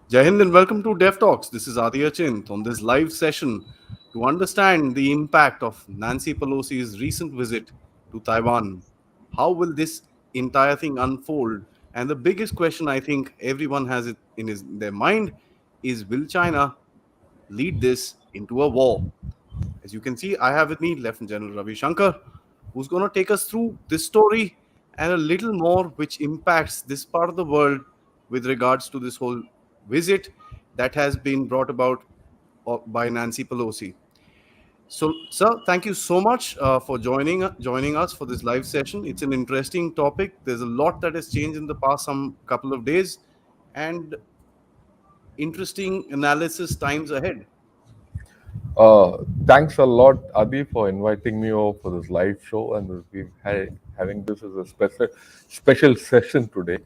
Jai Hind and welcome to Dev Talks. This is Aadi on this live session to understand the impact of Nancy Pelosi's recent visit to Taiwan. How will this entire thing unfold? And the biggest question I think everyone has it in their mind is, will China lead this into a war? As you can see, I have with me Lieutenant General Ravi Shankar, who's going to take us through this story and a little more, which impacts this part of the world with regards to this whole visit that has been brought about by Nancy Pelosi. So, sir, thank you so much for joining us for this live session. It's an interesting topic. There's a lot that has changed in the past some couple of days, and interesting analysis times ahead. Thanks a lot, Adi, for inviting me over for this live show, and we've having this as a special session today.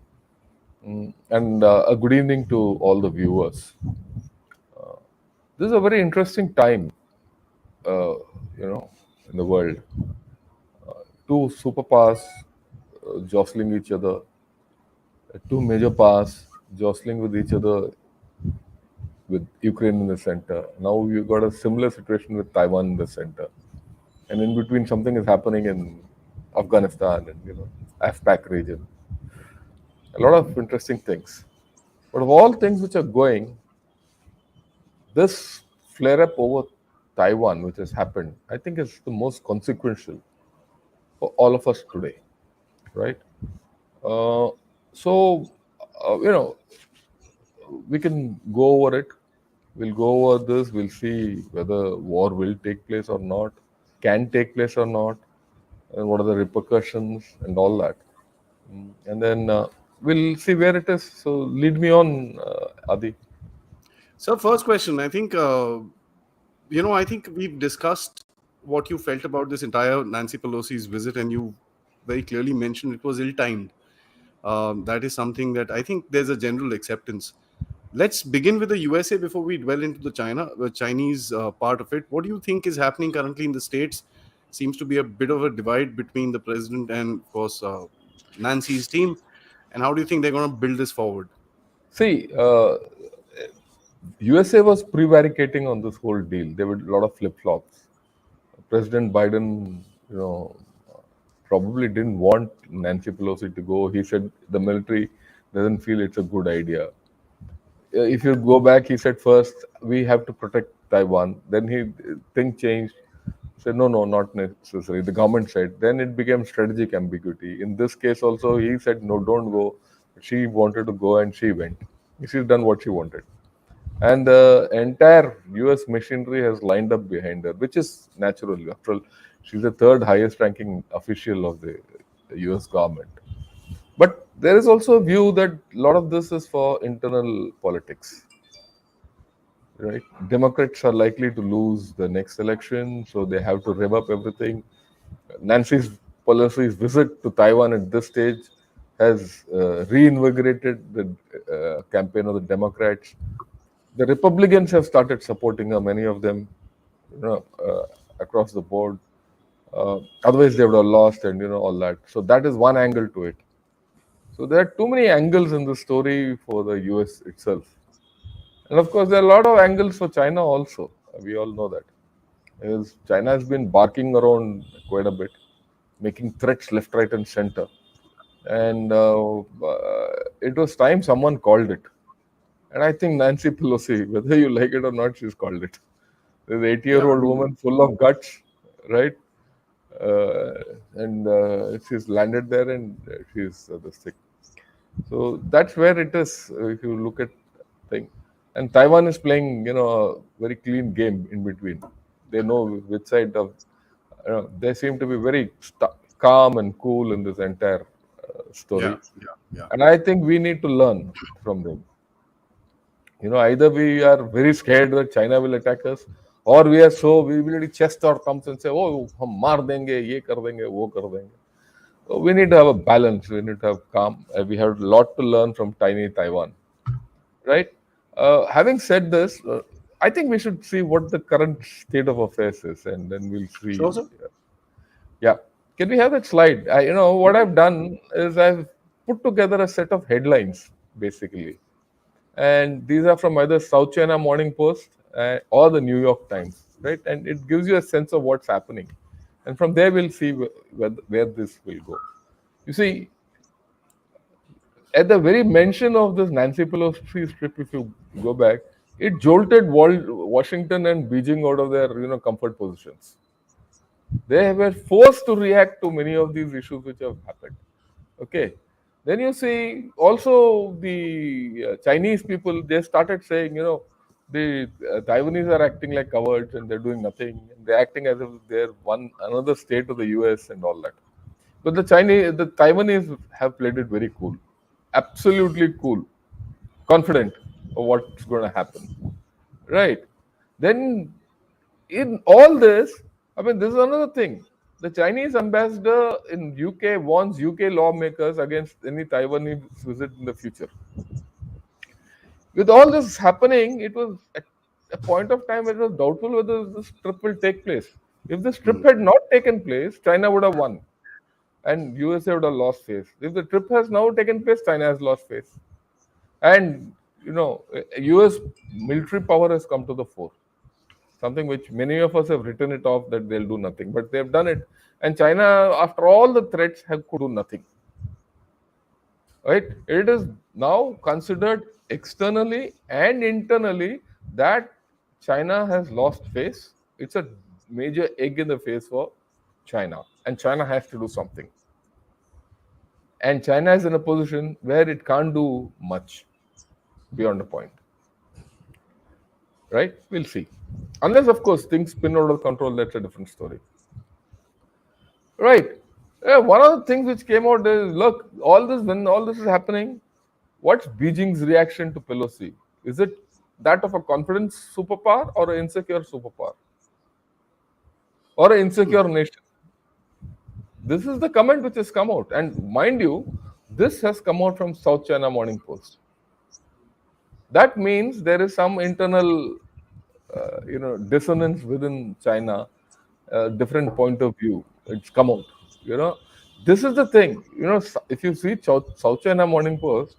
And a good evening to all the viewers. This is a very interesting time, uh, in the world. Two superpowers jostling each other, two major powers jostling with each other, with Ukraine in the center. Now we've got a similar situation with Taiwan in the center, and in between something is happening in Afghanistan and AFPAC region. A lot of interesting things. But of all things which are going, this flare up over Taiwan, which has happened, I think is the most consequential for all of us today, right? Uh, so, you know, we can go over it. We'll go over this. We'll see whether war will take place or not, can take place or not, and what are the repercussions and all that. And then we'll see where it is. So lead me on, Adi. So, first question, I think I think we've discussed what you felt about this entire Nancy Pelosi's visit, and you very clearly mentioned it was ill-timed. That is something that I think there's a general acceptance. Let's begin with the USA before we dwell into the Chinese part of it. What do you think is happening currently in the states? Seems to be a bit of a divide between the president and, of course, Nancy's team. And how do you think they're going to build this forward? See, USA was prevaricating on this whole deal. There were a lot of flip flops. President Biden, you know, probably didn't want Nancy Pelosi to go. He said the military doesn't feel it's a good idea. If you go back, he said first we have to protect Taiwan. Then thing changed. Said no, not necessary. The government said. Then it became strategic ambiguity. In this case also, he said no, don't go. She wanted to go and she went. She's done what she wanted. And the entire US machinery has lined up behind her, which is natural. After all, she's the third highest ranking official of the US government. But there is also a view that a lot of this is for internal politics, right? Democrats are likely to lose the next election, so they have to rev up everything. Nancy's Pelosi's visit to Taiwan at this stage has reinvigorated the campaign of the Democrats. The Republicans have started supporting her, many of them, across the board. Otherwise, they would have lost, and all that. So that is one angle to it. So there are too many angles in the story for the US itself. And of course, there are a lot of angles for China also. We all know that. Because China has been barking around quite a bit, making threats left, right, and center. And it was time someone called it. And I think Nancy Pelosi, whether you like it or not, she's called it. This Yeah, I 80-year-old mean, woman full of guts, right? And she's landed there and she's this thing. So that's where it is. If you look at thing, and Taiwan is playing, a very clean game in between. They know which side of. They seem to be very calm and cool in this entire yeah, story, yeah, yeah. and I think we need to learn from them. Either we are very scared that China will attack us, or we will chest our thumbs and say, "Oh, हम मार देंगे, ये कर देंगे, वो कर देंगे." So we need to have a balance. We need to have calm. We have a lot to learn from tiny Taiwan, right? Having said this, I think we should see what the current state of affairs is, and then we'll Sure, see. sir. Yeah, can we have that slide? What I've done is I've put together a set of headlines, basically. And these are from either South China Morning Post or the New York Times, right? And it gives you a sense of what's happening. And from there, we'll see where this will go. You see, at the very mention of this Nancy Pelosi trip, if you go back, it jolted Washington and Beijing out of their comfort positions. They were forced to react to many of these issues which have happened. Okay. Then you see also the Chinese people, they started saying, the Taiwanese are acting like cowards and they're doing nothing. And they're acting as if they're another state of the US and all that. But the Taiwanese have played it very cool, absolutely cool, confident of what's going to happen, right? Then in all this, I mean, this is another thing. The Chinese ambassador in UK warns UK lawmakers against any Taiwanese visit in the future. With all this happening, it was at a point of time where it was doubtful whether this trip will take place. If this trip Hmm. had not taken place, China would have won and USA would have lost face. If the trip has now taken place, China has lost face. And US military power has come to the fore. Something which many of us have written it off that they'll do nothing, but they've done it. And China, after all the threats, have could do nothing. Right? It is now considered externally and internally that China has lost face. It's a major egg in the face for China, and China has to do something. And China is in a position where it can't do much beyond a point. Right? We'll see. Unless, of course, things spin out of control, that's a different story. Right. One of the things which came out is, look, when all this is happening, what's Beijing's reaction to Pelosi? Is it that of a confident superpower or an insecure superpower? Or an insecure nation? This is the comment which has come out. And mind you, this has come out from South China Morning Post. That means there is some internal dissonance within China, different point of view. It's come out. This is the thing. If you see South China Morning Post,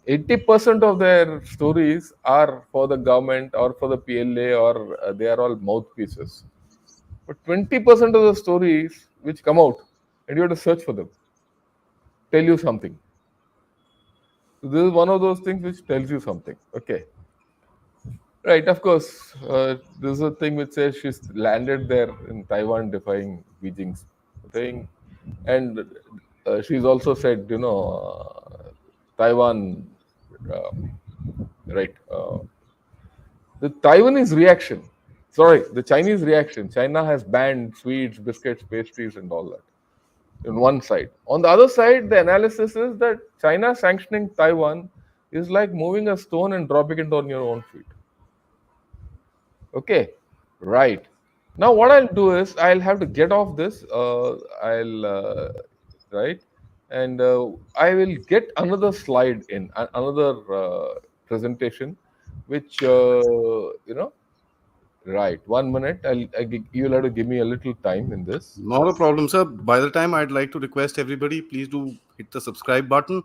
80% of their stories are for the government or for the PLA, or they are all mouthpieces. But 20% of the stories which come out, and you have to search for them, tell you something. So this is one of those things which tells you something. Okay. Right, of course. This is a thing which says she's landed there in Taiwan, defying Beijing's thing, and she's also said, Taiwan, right? The Taiwanese reaction, sorry, the Chinese reaction. China has banned sweets, biscuits, pastries, and all that. On one side, on the other side, the analysis is that China sanctioning Taiwan is like moving a stone and dropping it on your own feet. Okay, right. Now what I'll do is I'll have to get off this. Right, and I will get another slide in another presentation, which Right. 1 minute. You'll have to give me a little time in this. Not a problem, sir. By the time, I'd like to request everybody, please do hit the subscribe button.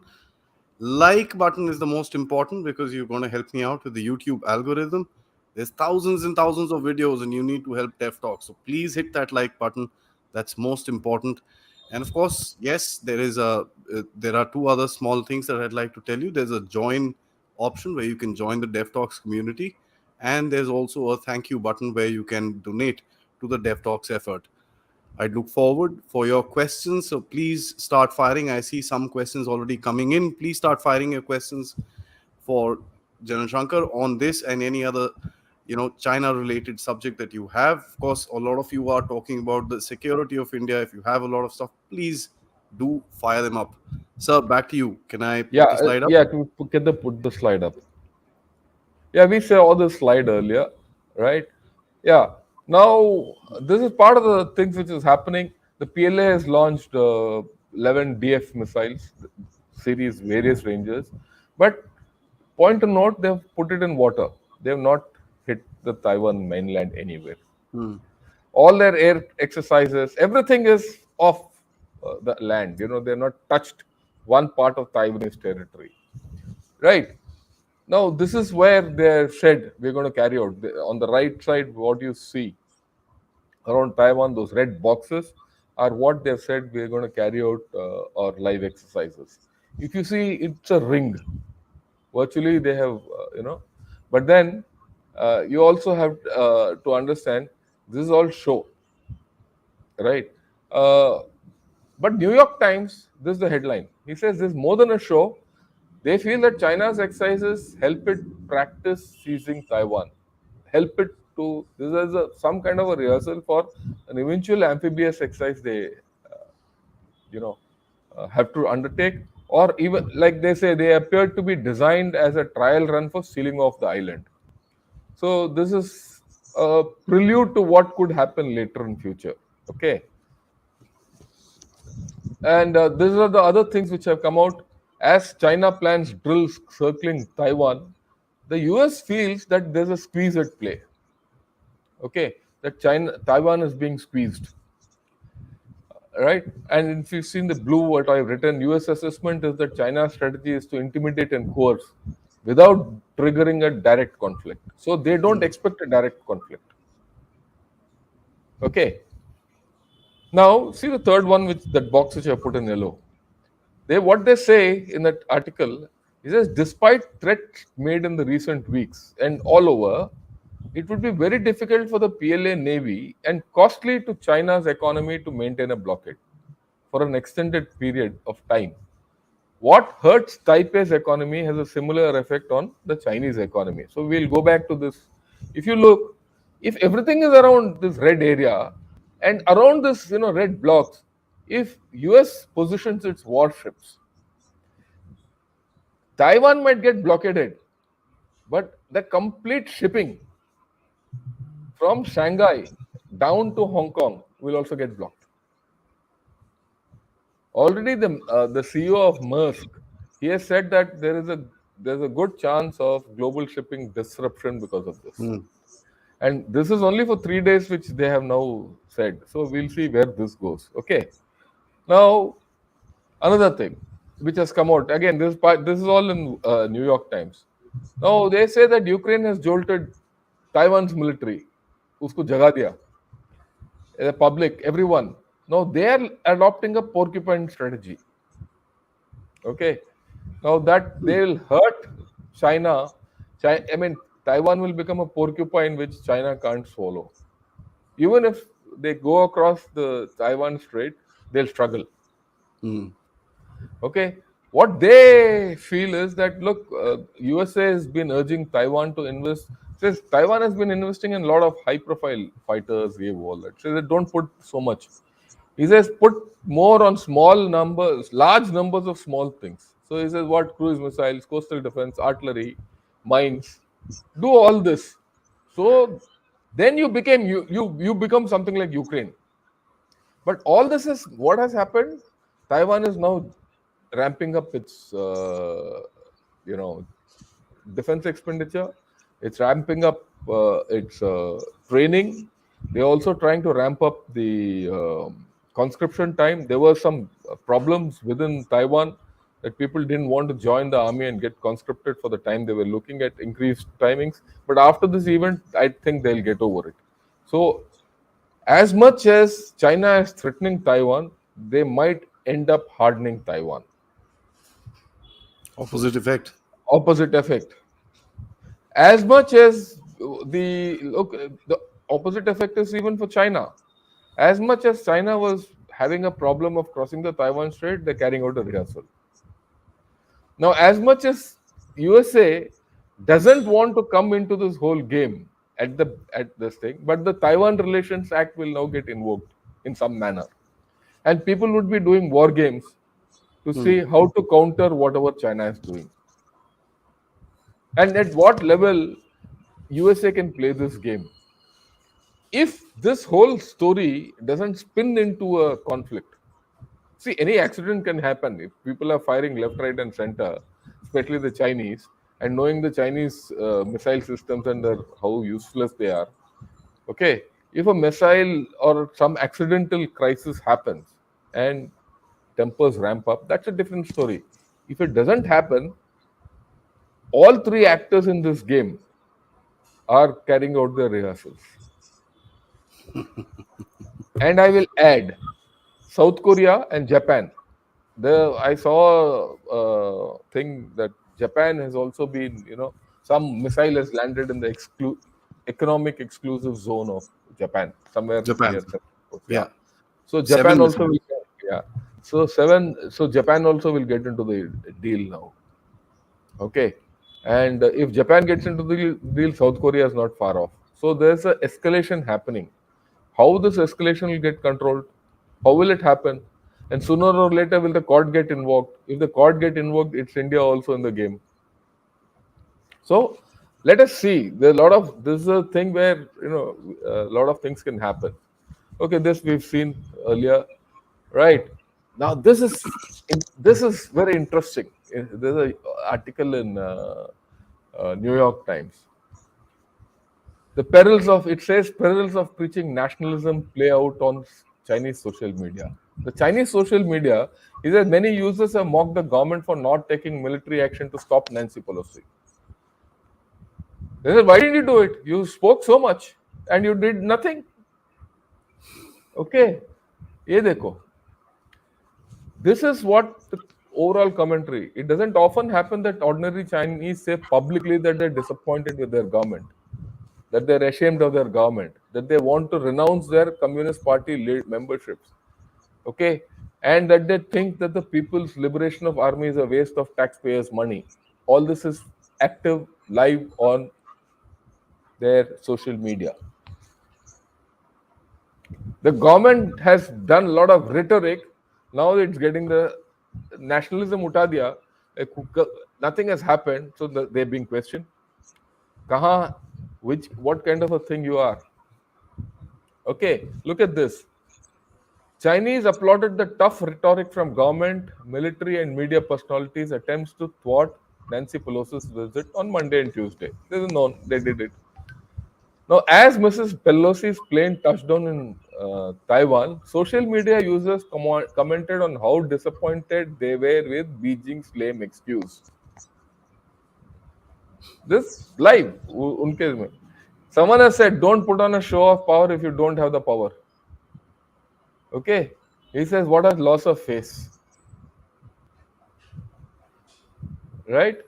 Like button is the most important because you're going to help me out with the YouTube algorithm. There's thousands and thousands of videos and you need to help Dev Talk. So please hit that like button. That's most important. And of course, yes, there are two other small things that I'd like to tell you. There's a join option where you can join the Dev Talks community. And there's also a thank you button where you can donate to the Dev Talks effort. I look forward for your questions. So please start firing. I see some questions already coming in. Please start firing your questions for General Shankar on this and any other, China related subject that you have. Of course, a lot of you are talking about the security of India. If you have a lot of stuff, please do fire them up. Sir, back to you. Can I put the slide up? Yeah. Put the slide up. Yeah, we saw the slide earlier, right? Yeah. Now, this is part of the things which is happening. The PLA has launched 11 DF missiles, series, various ranges. But point to note, they've put it in water. They have not hit the Taiwan mainland anywhere. All their air exercises, everything is off the land. They're not touched one part of Taiwanese territory. Right. Now, this is where they said we're going to carry out. On the right side, what you see around Taiwan, those red boxes are what they've said we're going to carry out our live exercises. If you see, it's a ring. Virtually, they have, but then you also have to understand this is all show, right? Uh, but New York Times, this is the headline. He says this is more than a show. They feel that China's exercises help it practice seizing Taiwan, help it to. This is some kind of a rehearsal for an eventual amphibious exercise they, you know, have to undertake, or even like they say, they appear to be designed as a trial run for sealing off the island. So this is a prelude to what could happen later in future. Okay. And these are the other things which have come out. As China plans drills circling Taiwan, the US feels that there's a squeeze at play. Okay, that Taiwan is being squeezed, right? And if you've seen the blue, what I've written, US assessment is that China's strategy is to intimidate and coerce without triggering a direct conflict. So they don't expect a direct conflict. Okay. Now, see the third one, which that box which I put in yellow. What they say in that article is that despite threats made in the recent weeks and all over, it would be very difficult for the PLA Navy and costly to China's economy to maintain a blockade for an extended period of time. What hurts Taipei's economy has a similar effect on the Chinese economy. So we'll go back to this. If you look, if everything is around this red area and around this, red blocks, if US positions its warships, Taiwan might get blockaded, but the complete shipping from Shanghai down to Hong Kong will also get blocked. Already, the CEO of Maersk, he has said that there's a good chance of global shipping disruption because of this. And this is only for 3 days, which they have now said. So we'll see where this goes. Okay. Now, another thing which has come out again. This is all in New York Times. Now they say that Ukraine has jolted Taiwan's military. Usko jaga diya. The public, everyone. Now they are adopting a porcupine strategy. Okay. Now that they'll hurt China. I mean, Taiwan will become a porcupine which China can't swallow. Even if they go across the Taiwan Strait, they'll struggle. Okay. What they feel is that, look, USA has been urging Taiwan to invest. Says Taiwan has been investing in a lot of high-profile fighters, all that. So they don't put so much. He says put more on small numbers, large numbers of small things. So he says what cruise missiles, coastal defense, artillery, mines, do all this. So then you become something like Ukraine. But all this is what has happened. Taiwan is now ramping up its defense expenditure. It's ramping up its training. They're also trying to ramp up the conscription time. There were some problems within Taiwan that people didn't want to join the army and get conscripted for the time. They were looking at increased timings. But after this event, I think they'll get over it. So as much as China is threatening Taiwan, they might end up hardening Taiwan. Opposite effect. Opposite effect. As much as the opposite effect is even for China. As much as China was having a problem of crossing the Taiwan Strait, they're carrying out a rehearsal. Now, as much as USA doesn't want to come into this whole game at this thing, but the Taiwan Relations Act will now get invoked in some manner, and people would be doing war games to see how to counter whatever China is doing, and at what level USA can play this game. If this whole story doesn't spin into a conflict, see, any accident can happen. If people are firing left, right, and center, especially the Chinese, and knowing the Chinese missile systems and how useless they are, okay, if a missile or some accidental crisis happens and tempers ramp up, that's a different story. If it doesn't happen, All three actors in this game are carrying out their rehearsals. And I will add South Korea and Japan. I saw a thing that Japan has also been, some missile has landed in the economic exclusive zone of Japan, somewhere Japan. near South Korea. Yeah. Yeah. So Japan Seven also missiles. will, yeah. So Japan also will get into the deal now. Okay. And if Japan gets into the deal, South Korea is not far off. So there's a escalation happening. How this escalation will get controlled? How will it happen? And sooner or later, will the court get invoked? If the court get invoked, it's India also in the game. So let us see. There are a lot of this is a thing where a lot of things can happen. Okay, this we've seen earlier, right? Now this is very interesting. There's an article in New York Times. The perils of it says perils of preaching nationalism play out on Chinese social media. The Chinese social media is that many users have mocked the government for not taking military action to stop Nancy Pelosi. They said, "Why didn't you do it? You spoke so much and you did nothing." Okay, ye dekho. This is what the overall commentary. It doesn't often happen that ordinary Chinese say publicly that they're disappointed with their government, that they're ashamed of their government, that they want to renounce their Communist Party memberships, okay, and that they think that the People's Liberation of Army is a waste of taxpayers' money. All this is active, live on their social media. The government has done a lot of rhetoric. Now it's getting the nationalism uta diya. Nothing has happened, so they're being questioned. Kaha, what kind of a thing you are? Okay, look at this. Chinese applauded the tough rhetoric from government, military, and media personalities' attempts to thwart Nancy Pelosi's visit on Monday and Tuesday. This is known, they did it. Now, as Mrs. Pelosi's plane touched down in Taiwan, social media users commented on how disappointed they were with Beijing's lame excuse. This live, unke mein. Someone has said, "Don't put on a show of power if you don't have the power." Okay, he says, "What a loss of face." Right?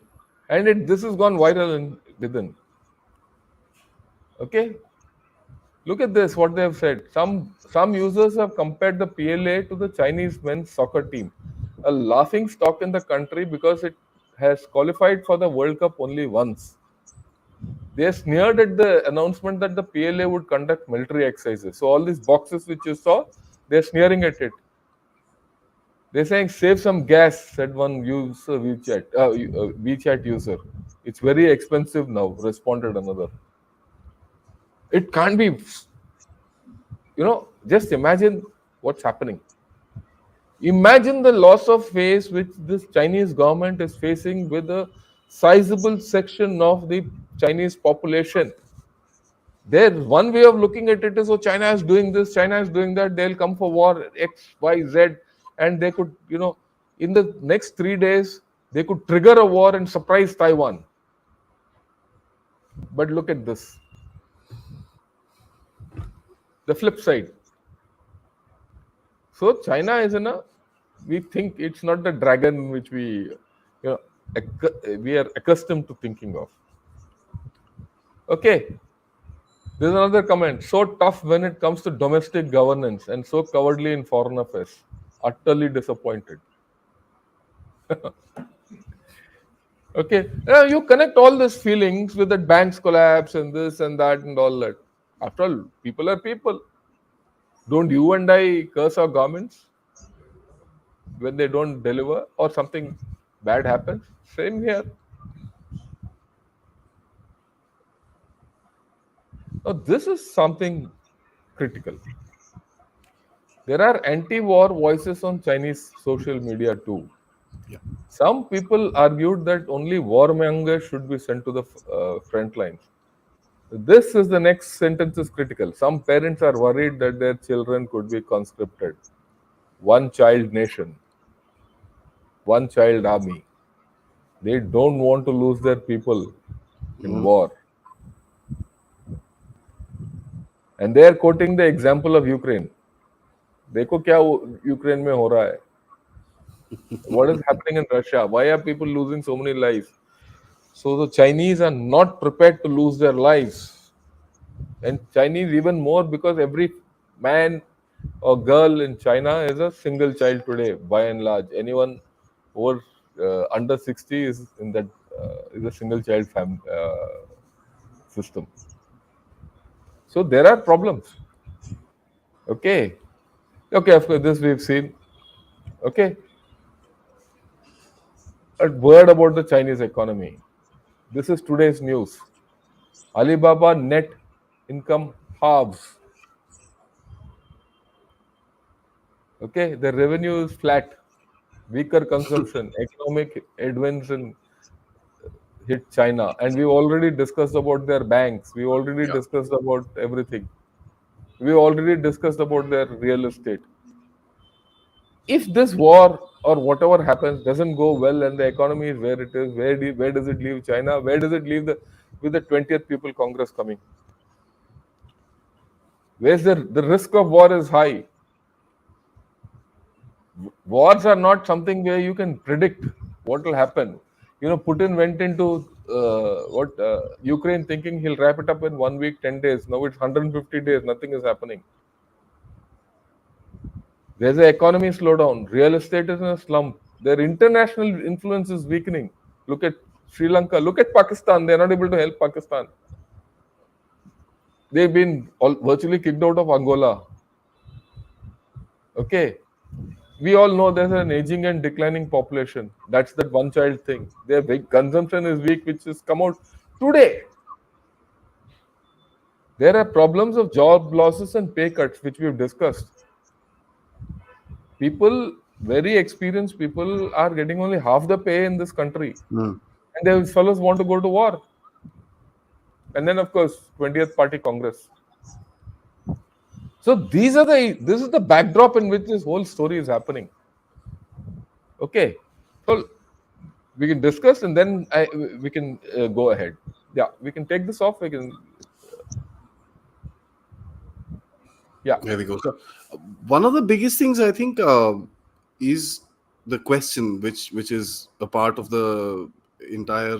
And this has gone viral within. Okay, look at this. What they have said. Some users have compared the PLA to the Chinese men's soccer team, a laughing stock in the country because it has qualified for the World Cup only once. They sneered at the announcement that the PLA would conduct military exercises. So all these boxes which you saw, they're sneering at it. They're saying, "Save some gas," said one user, WeChat user. "It's very expensive now," responded another. It can't be, just imagine what's happening. Imagine the loss of face which this Chinese government is facing with a sizable section of the Chinese population. There's one way of looking at it is, oh, China is doing this, China is doing that, they'll come for war, X, Y, Z, and they could, in the next 3 days, they could trigger a war and surprise Taiwan. But look at this. The flip side. So China is we think it's not the dragon which we are accustomed to thinking of. Okay. There's another comment. So tough when it comes to domestic governance and so cowardly in foreign affairs. Utterly disappointed. Okay. You connect all these feelings with the bank's collapse and this and that and all that. After all, people are people. Don't you and I curse our governments when they don't deliver or something bad happens? Same here. Now, this is something critical. There are anti-war voices on Chinese social media too. Yeah. Some people argued that only warmongers should be sent to the front lines. This is the next sentence is critical. Some parents are worried that their children could be conscripted. One child nation, one child army. They don't want to lose their people in Mm. war. And they are quoting the example of Ukraine. देखो क्या Ukraine में हो रहा है. What is happening in Russia? Why are people losing so many lives? So the Chinese are not prepared to lose their lives. And Chinese even more, because every man or girl in China is a single child today, by and large. Anyone over under 60 is in that is a single child system. So there are problems. Okay. Okay, of course, this we've seen. Okay. A word about the Chinese economy. This is today's news. Alibaba net income halves. Okay, the revenue is flat. Weaker consumption, economic headwinds hit China, and we've already discussed about their banks. We already Yeah. discussed about everything. We already discussed about their real estate. If this war or whatever happens doesn't go well and the economy is where it is, where does it leave China? Where does it leave the with the 20th People Congress coming? Where's the risk of war is high. Wars are not something where you can predict what will happen. Putin went into what Ukraine thinking he'll wrap it up in 1 week, 10 days. Now it's 150 days. Nothing is happening. There's an economy slowdown. Real estate is in a slump. Their international influence is weakening. Look at Sri Lanka. Look at Pakistan. They're not able to help Pakistan. They've been virtually kicked out of Angola. Okay. We all know there's an aging and declining population. That's that one child thing. Their consumption is weak, which has come out today. There are problems of job losses and pay cuts, which we've discussed. People, very experienced people, are getting only half the pay in this country. Mm. And those fellows want to go to war. And then, of course, 20th Party Congress. So this is the backdrop in which this whole story is happening. Okay. So we can discuss and then we can go ahead. Yeah, we can take this off. We can, yeah. There we go. So, One of the biggest things I think is the question, which is a part of the entire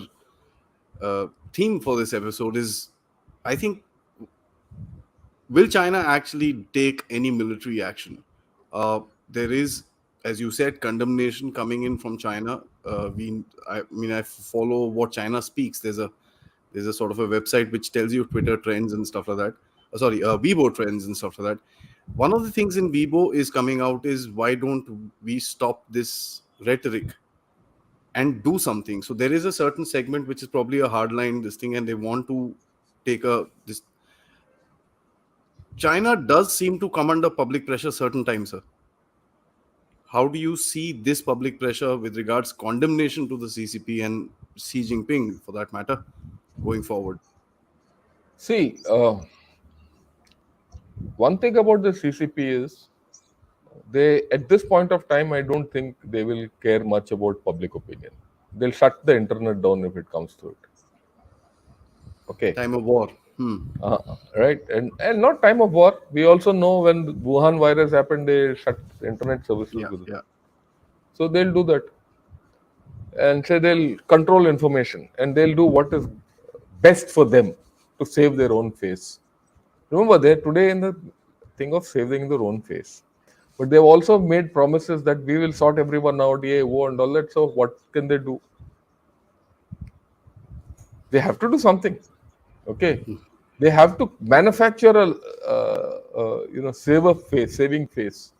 theme for this episode, is I think, will China actually take any military action? There is, as you said, condemnation coming in from China. I mean, I follow what China speaks. There's a sort of a website which tells you Twitter trends and stuff like that. Weibo trends and stuff like that. One of the things in Weibo is coming out is, why don't we stop this rhetoric and do something? So there is a certain segment which is probably a hardline this thing, and they want to take a this. China does seem to come under public pressure certain times, sir. How do you see this public pressure with regards condemnation to the CCP and Xi Jinping, for that matter, going forward? see, one thing about the CCP is they, at this point of time, I don't think they will care much about public opinion. They'll shut the internet down if it comes to it. Okay. Time of war. Hmm. Right, and not time of war. We also know when the Wuhan virus happened, they shut internet services Yeah, with it. yeah. So they'll do that and say they'll control information and they'll do what is best for them to save their own face. Remember, they're today in the thing of saving their own face, but they've also made promises that we will sort everyone out, yeah, war and all that. So what can they do? They have to do something. Okay, they have to manufacture a saving face.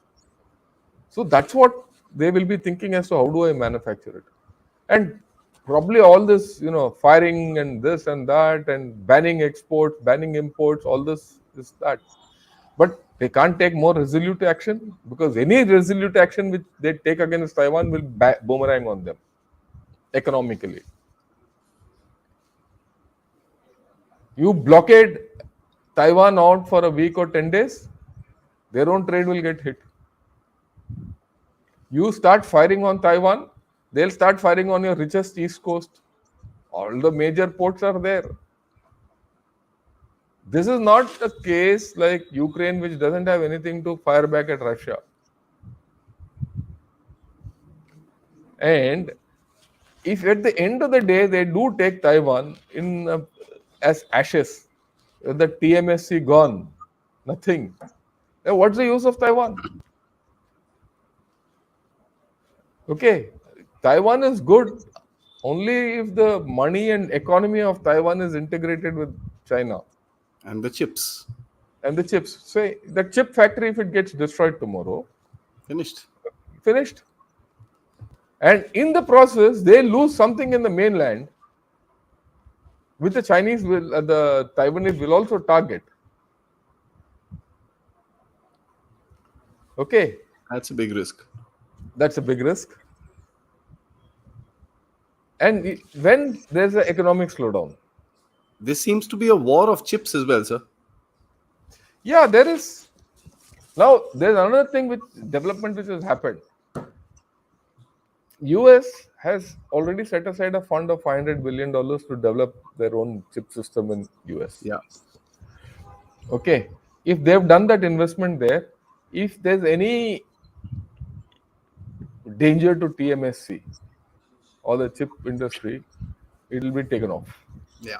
So that's what they will be thinking as to how do I manufacture it, and probably all this firing and this and that and banning exports, banning imports, all this is that. But they can't take more resolute action, because any resolute action which they take against Taiwan will boomerang on them economically. You blockade Taiwan out for a week or 10 days, their own trade will get hit. You start firing on Taiwan, They'll start firing on your richest east coast. All the major ports are there. This is not a case like Ukraine, which doesn't have anything to fire back at Russia. And if at the end of the day they do take Taiwan in as ashes, the TMSC gone, nothing. Then what's the use of Taiwan? Okay, Taiwan is good only if the money and economy of Taiwan is integrated with China And the chips. and the chips. Say the chip factory, if it gets destroyed tomorrow, Finished. finished. And in the process, they lose something in the mainland, which the Chinese will, the Taiwanese will also target. Okay, That's a big risk. that's a big risk. And when there's an economic slowdown, This seems to be a war of chips as well, sir. yeah, there is. Now, there's another thing which development which has happened. US has already set aside a fund of $500 billion to develop their own chip system in US. Yeah. Okay. If they've done that investment there, if there's any danger to TMSC or the chip industry, it will be taken off. Yeah.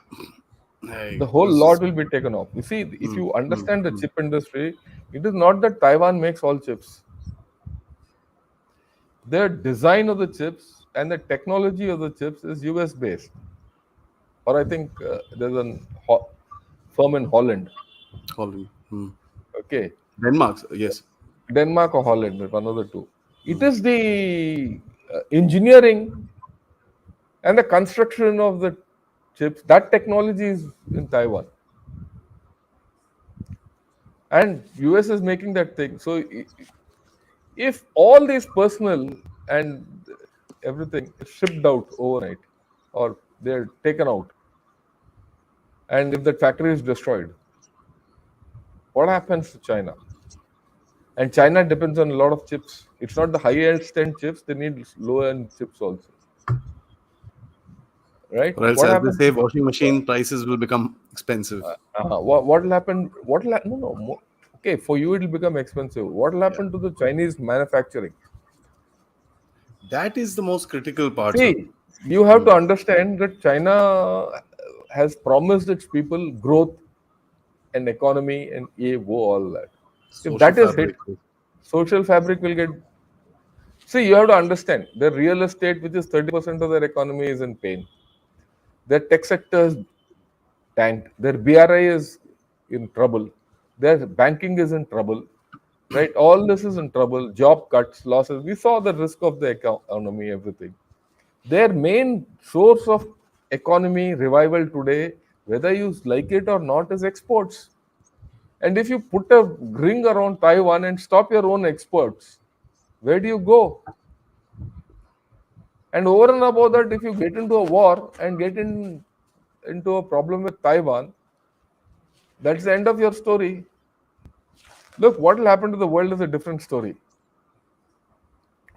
The whole lot will be taken off. You see, if you understand the chip industry, it is not that Taiwan makes all chips. The design of the chips and the technology of the chips is US based. Or I think there's a firm in Holland. Holland. Okay. Denmark, yes. Denmark or Holland, one of the two. It is the engineering and the construction of the chips. That technology is in Taiwan. And US is making that thing. So if all these personnel and everything is shipped out overnight or they're taken out, and if the factory is destroyed, what happens to China? And China depends on a lot of chips. It's not the high-end chips, they need low-end chips also. Right? Or else, What as they happens? say, washing machine prices will become expensive. What will happen? No. Okay, for you it will become expensive. What will happen to the Chinese manufacturing? That is the most critical part, sir. See, you have to understand that China has promised its people growth and economy and all that. If Social that is hit, fabric. social fabric will get. See, you have to understand the real estate, which is 30% of their economy, is in pain. Their tech sector is tanked. Their BRI is in trouble. Their banking is in trouble. Right? All this is in trouble. Job cuts, losses. We saw the risk of the economy, everything. Their main source of economy revival today, whether you like it or not, is exports. And if you put a ring around Taiwan and stop your own exports, where do you go? And over and above that, if you get into a war and into a problem with Taiwan, that's the end of your story. Look, what will happen to the world is a different story.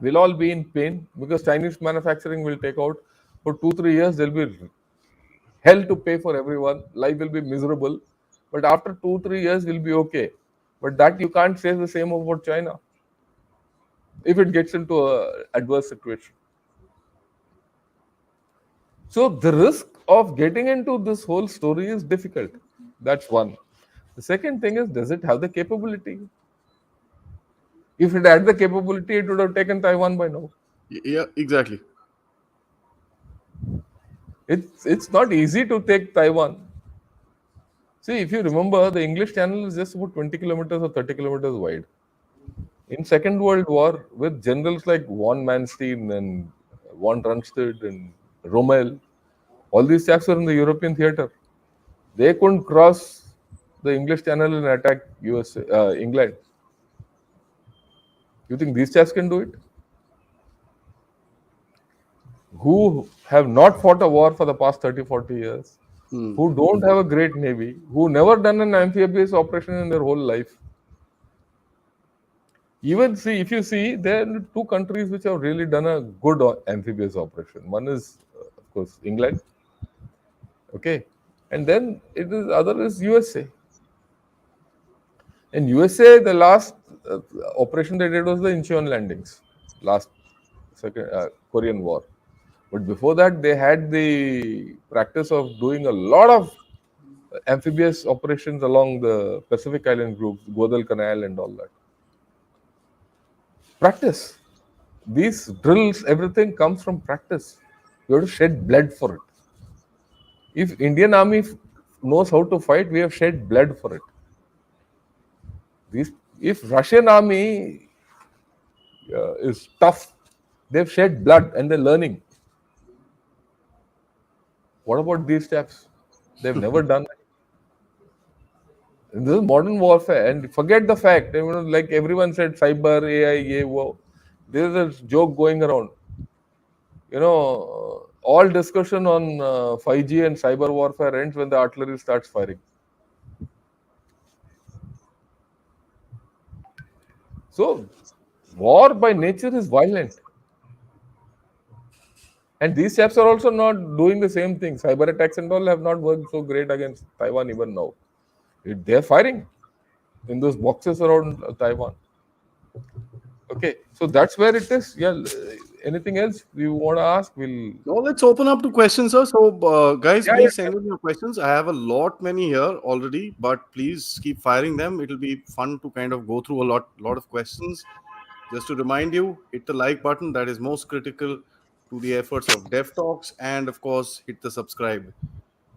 We'll all be in pain because Chinese manufacturing will take out. For 2-3 years, there'll be hell to pay for everyone. Life will be miserable. But after 2-3 years, we'll be okay. But that you can't say the same about China if it gets into an adverse situation. So the risk of getting into this whole story is difficult. That's one. The second thing is, does it have the capability? If it had the capability, it would have taken Taiwan by now. Yeah, exactly. It's not easy to take Taiwan. See, if you remember, the English Channel is just about 20 kilometers or 30 kilometers wide. In Second World War, with generals like von Manstein and von Rundstedt and Rommel, all these chaps were in the European theatre. They couldn't cross the English Channel and attack England. You think these chaps can do it? Who have not fought a war for the past 30-40 years, who don't have a great navy, who never done an amphibious operation in their whole life. Even see, if you see, there are two countries which have really done a good amphibious operation. One is, of course, England, okay, and then it is other is USA. In USA, the last uh, operation they did was the Incheon landings, last second Korean War. But before that, they had the practice of doing a lot of amphibious operations along the Pacific Island groups, Guadalcanal and all that. Practice. These drills, everything comes from practice. You have to shed blood for it. If Indian Army knows how to fight, we have shed blood for it. These, if Russian Army is tough, they've shed blood and they're learning. What about these chaps? They've never done it. This is modern warfare, and forget the fact. Like everyone said, cyber AI, whoa. There is a joke going around. All discussion on 5G and cyber warfare ends when the artillery starts firing. So, war by nature is violent. And these chaps are also not doing the same thing. Cyber attacks and all have not worked so great against Taiwan even now. They're firing in those boxes around Taiwan. Okay, so that's where it is. Yeah, anything else you want to ask? We'll. Now let's open up to questions, sir. So, guys, Yeah, please yeah. send in your questions. I have a lot many here already, but please keep firing them. It'll be fun to kind of go through a lot of questions. Just to remind you, hit the like button. That is most critical to the efforts of Dev Talks, and of course, hit the subscribe.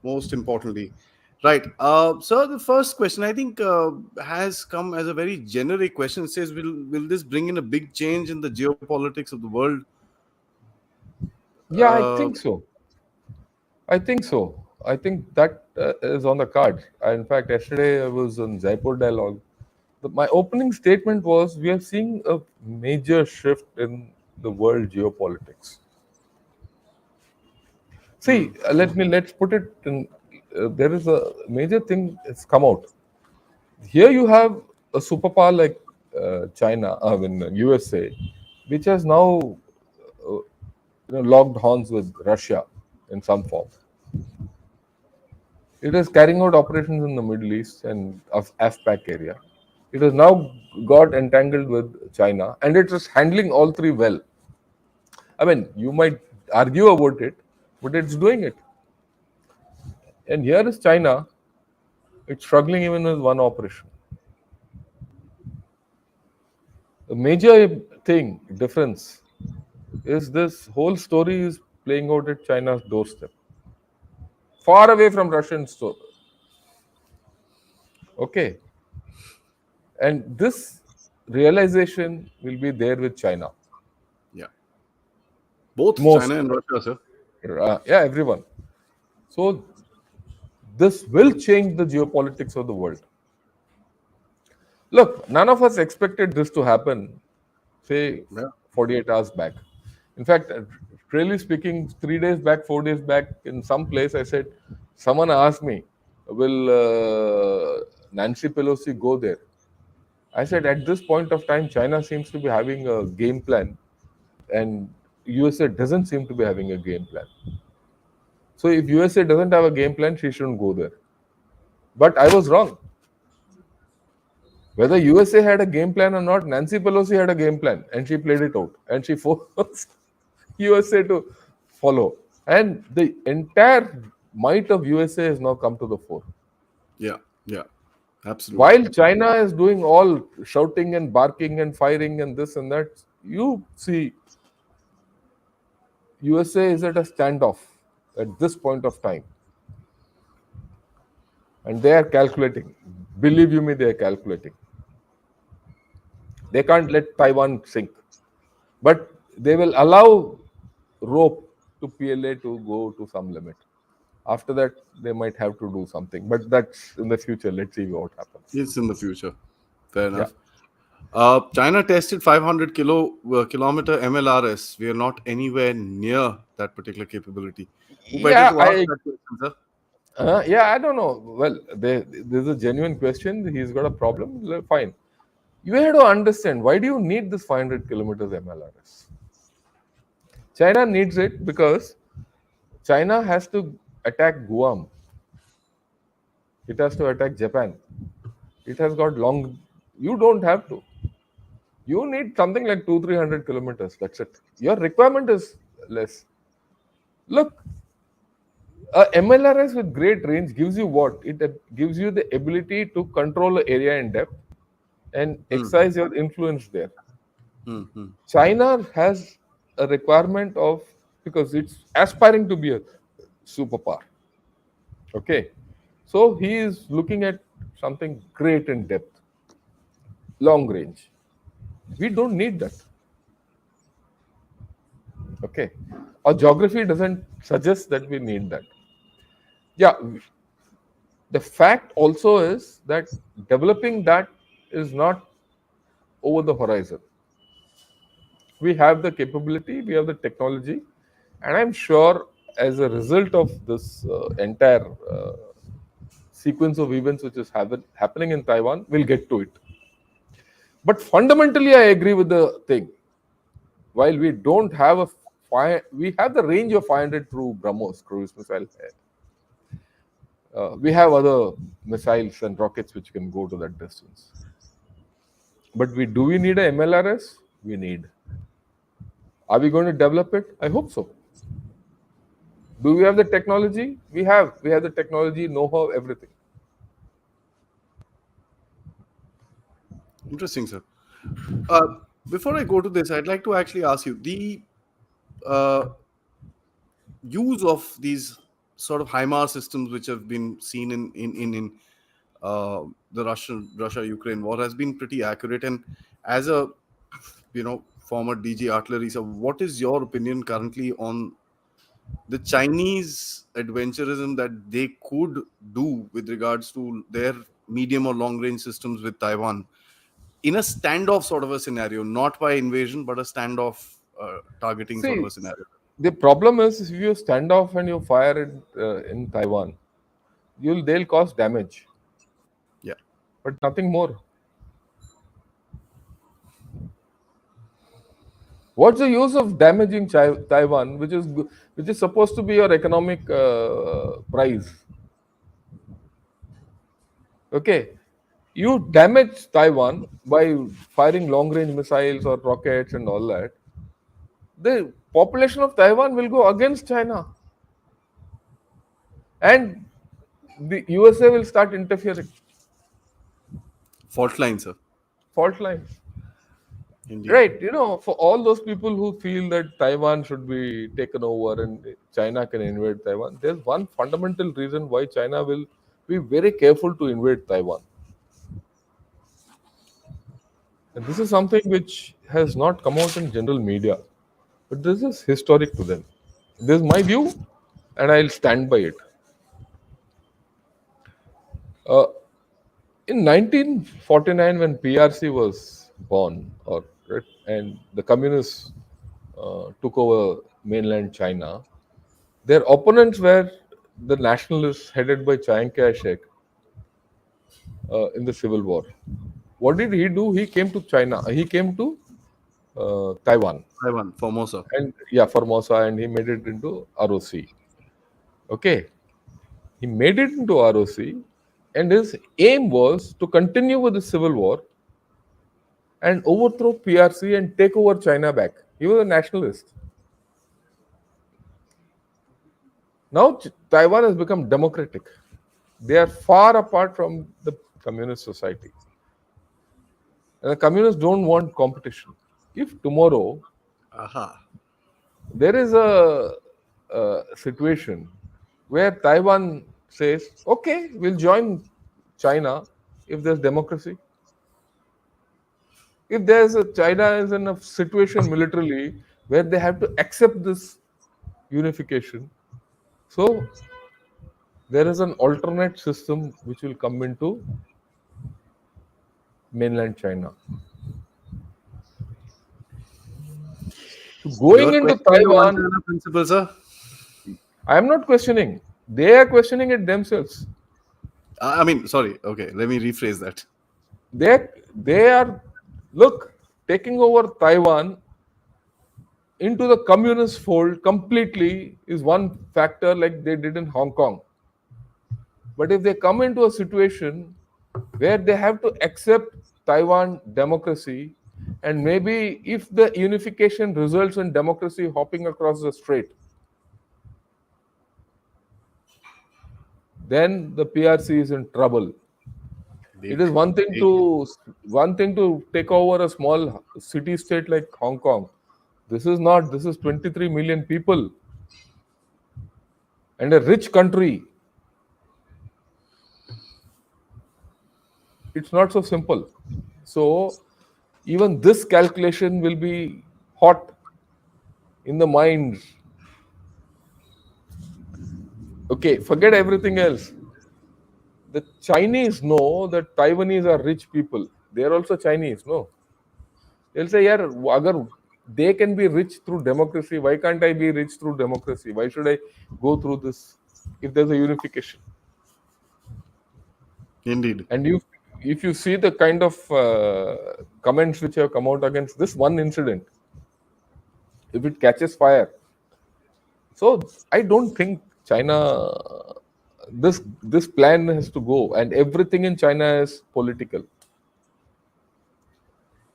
Most importantly, right? Sir, the first question I think has come as a very generic question. It says, "Will this bring in a big change in the geopolitics of the world?" Yeah, I Uh, think so. I think so. I think that is on the cards. In fact, yesterday I was on Jaipur Dialogue. My opening statement was we are seeing a major shift in the world geopolitics. See, let's put it in. There is a major thing that's come out. Here you have a superpower like China, I mean USA, which has now locked horns with Russia in some form. It is carrying out operations in the Middle East and of AFPAC area. It has now got entangled with China, and it is handling all three well. I mean, you might argue about it, but it's doing it. And here is China. It's struggling even with one operation. The major thing, difference, is this whole story is playing out at China's doorstep, far away from Russian store. Okay, and this realization will be there with China. yeah, both Most, China and Russia, sir. yeah, everyone. So this will change the geopolitics of the world. Look, none of us expected this to happen, say, Yeah. 48 hours back. In fact, really speaking, 3 days back, 4 days back, in some place, I said, someone asked me, will Nancy Pelosi go there? I said, at this point of time, China seems to be having a game plan, and USA doesn't seem to be having a game plan. So if USA doesn't have a game plan, she shouldn't go there. But I was wrong. Whether USA had a game plan or not, Nancy Pelosi had a game plan and she played it out and she forced USA to follow. And the entire might of USA has now come to the fore. Yeah, yeah, absolutely. While China is doing all shouting and barking and firing and this and that, you see USA is at a standoff at this point of time. And they are calculating. Believe you me, they are calculating. They can't let Taiwan sink. But they will allow rope to PLA to go to some limit. After that, they might have to do something. But that's in the future. Let's see what happens. It's in the future. Fair Yeah. enough. China tested 500 kilometer MLRS. We are not anywhere near that particular capability. Who better Yeah, to ask that question, sir? yeah, I don't know. Well, this is a genuine question. He's got a problem. Fine. You have to understand, why do you need this 500 kilometers MLRS? China needs it because China has to attack Guam. It has to attack Japan. It has got long. You don't have to. You need something like 200-300 kilometers. That's it. Your requirement is less. Look, a MLRS with great range gives you what? It gives you the ability to control the area in depth and Hmm. exercise your influence there. Hmm. Hmm. China has a requirement of, because it's aspiring to be a superpower. Okay. So he is looking at something great in depth, long range. We don't need that. Okay. Our geography doesn't suggest that we need that. Yeah. The fact also is that developing that is not over the horizon. We have the capability, we have the technology, and I'm sure as a result of this entire sequence of events which is happening in Taiwan, we'll get to it. But fundamentally, I agree with the thing. While we don't have we have the range of 500 through BrahMos cruise missile. We have other missiles and rockets which can go to that distance. But we need a MLRS? We need. Are we going to develop it? I hope so. Do we have the technology? We have. We have the technology, know-how, everything. Interesting, sir. Uh, Before I go to this, I'd like to actually ask you the uh, use of these sort of HIMARS systems, which have been seen in the Russia Ukraine war, has been pretty accurate. And as a former DG artillery, so what is your opinion currently on the Chinese adventurism that they could do with regards to their medium or long range systems with Taiwan in a standoff sort of a scenario, not by invasion, but a standoff targeting sort of See, a scenario? the problem is if you stand off and you fire it in Taiwan, they'll cause damage, Yeah. but nothing more. What's the use of damaging Taiwan, which is supposed to be your economic prize? Okay, you damage Taiwan by firing long-range missiles or rockets and all that. The population of Taiwan will go against China, and the USA will start interfering. Fault line, sir. Fault lines. Indeed. Right, for all those people who feel that Taiwan should be taken over and China can invade Taiwan, there's one fundamental reason why China will be very careful to invade Taiwan. And this is something which has not come out in general media, but this is historic to them. This is my view, and I'll stand by it. Uh, in 1949, when PRC was born, and the communists took over mainland China, their opponents were the nationalists headed by Chiang Kai-shek in the Civil War. What did he do? He came to China. He came to Taiwan, Taiwan, Formosa. and yeah, Formosa, and he made it into ROC. Okay, he made it into ROC, and his aim was to continue with the Civil War and overthrow PRC and take over China back. He was a nationalist. Now Taiwan has become democratic. They are far apart from the communist society. And the communists don't want competition. If tomorrow Aha. there is a situation where Taiwan says, okay, we'll join China if there's democracy. If there's a China is in a situation militarily where they have to accept this unification, so there is an alternate system which will come into mainland China. So You're going into questioning the one Taiwan, China principle, sir? I am not questioning. They are questioning it themselves. I mean, sorry. Okay, let me rephrase that. They are Look, taking over Taiwan into the communist fold completely is one factor, like they did in Hong Kong. But if they come into a situation where they have to accept Taiwan democracy, and maybe if the unification results in democracy hopping across the strait, then the PRC is in trouble. It Big, is big. one thing to take over a small city state like Hong Kong. This is not. This is 23 million people and a rich country. It's not so simple. So even this calculation will be hot in the minds. Okay, forget everything else. The Chinese know that Taiwanese are rich people. They are also Chinese, no? They'll say, yeah, agar they can be rich through democracy, why can't I be rich through democracy? Why should I go through this if there's a unification? Indeed. And if you see the kind of comments which have come out against this one incident, if it catches fire, so I don't think China this plan has to go, and everything in China is political.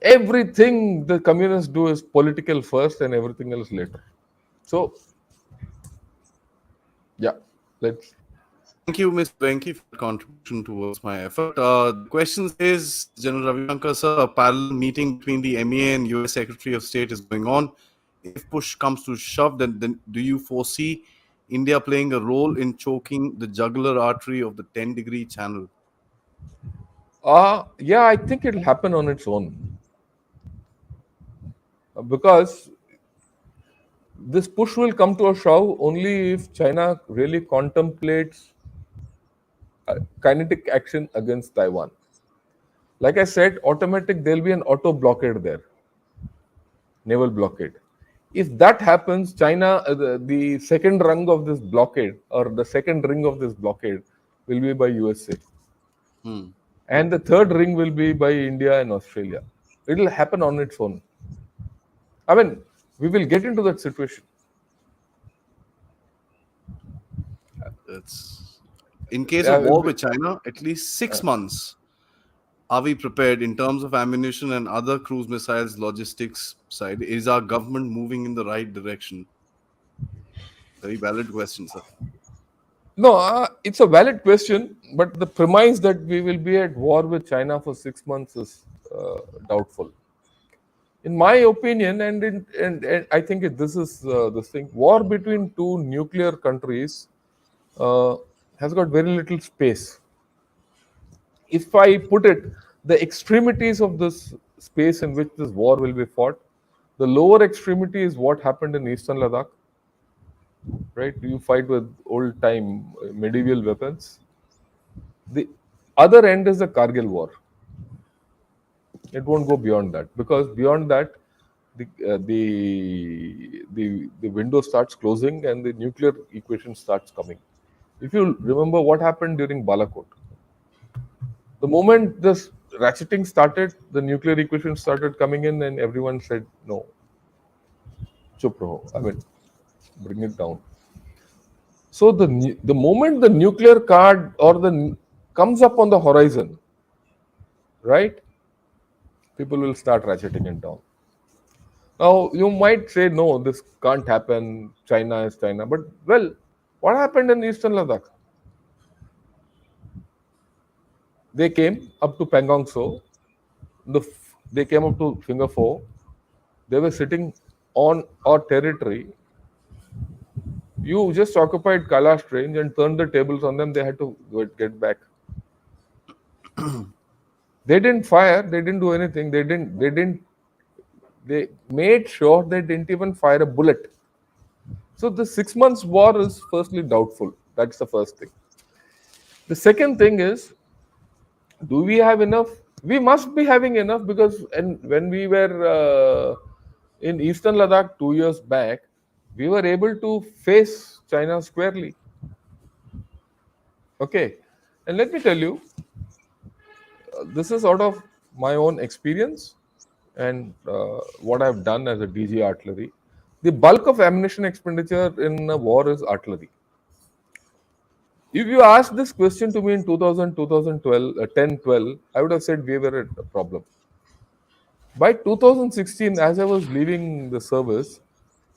Everything the communists do is political first, and everything else later. So yeah, let's. Thank you, Mr. Venki, for your contribution towards my effort. The question says, General Ravi Shankar, sir, a parallel meeting between the MEA and US Secretary of State is going on. If push comes to shove, then do you foresee India playing a role in choking the jugular artery of the 10-degree channel? Yeah, I think it'll happen on its own because this push will come to a shove only if China really contemplates kinetic action against Taiwan. Like I said, automatic, there'll be an auto blockade there, naval blockade. If that happens, China, the second rung of this blockade or the second ring of this blockade will be by USA. Hmm. And the third ring will be by India and Australia. It will happen on its own. I mean, we will get into that situation. It's, in case of Uh, war with China, at least 6 months. Are we prepared in terms of ammunition and other cruise missiles logistics side? Is our government moving in the right direction? Very valid question, sir. no, it's a valid question, but the premise that we will be at war with China for 6 months is doubtful. In my opinion, and I think this is this thing, war between two nuclear countries uh, has got very little space. If I put it, the extremities of this space in which this war will be fought, the lower extremity is what happened in Eastern Ladakh, right? You fight with old time medieval weapons. The other end is the Kargil war. It won't go beyond that because beyond that, the window starts closing and the nuclear equation starts coming. If you remember what happened during Balakot, the moment this ratcheting started, the nuclear equation started coming in, and everyone said, "No, chup raho." I mean, bring it down. So the moment the nuclear card or the comes up on the horizon, right? People will start ratcheting it down. Now you might say, "No, this can't happen. China is China." But well, what happened in Eastern Ladakh? They came up to Pangong So. They came up to Finger Four. They were sitting on our territory. You just occupied Kailash Range and turned the tables on them. They had to get back. They didn't fire. They didn't do anything. They didn't. They didn't. They made sure they didn't even fire a bullet. So the 6 months war is firstly doubtful. That's the first thing. The second thing is, do we have enough? We must be having enough because and when we were in Eastern Ladakh 2 years back, we were able to face China squarely. Okay, and let me tell you, this is out of my own experience. and what I've done as a DG artillery. The bulk of ammunition expenditure in a war is artillery. If you asked this question to me in 2000, 2012, 10, 12, I would have said we were at a problem. By 2016, as I was leaving the service,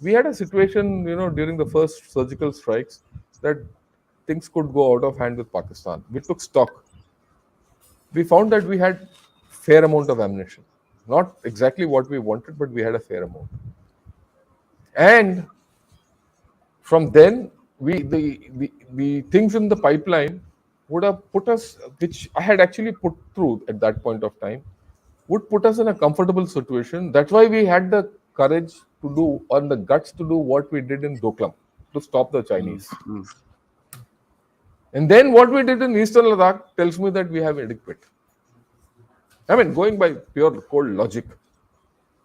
we had a situation, during the first surgical strikes that things could go out of hand with Pakistan. We took stock. We found that we had fair amount of ammunition. Not exactly what we wanted, but we had a fair amount. And from then, the things in the pipeline would have put us, which I had actually put through at that point of time, would put us in a comfortable situation. That's why we had the courage to do, or the guts to do what we did in Doklam to stop the Mm, Chinese. mm. And then what we did in Eastern Ladakh tells me that we have adequate. I mean, going by pure cold logic.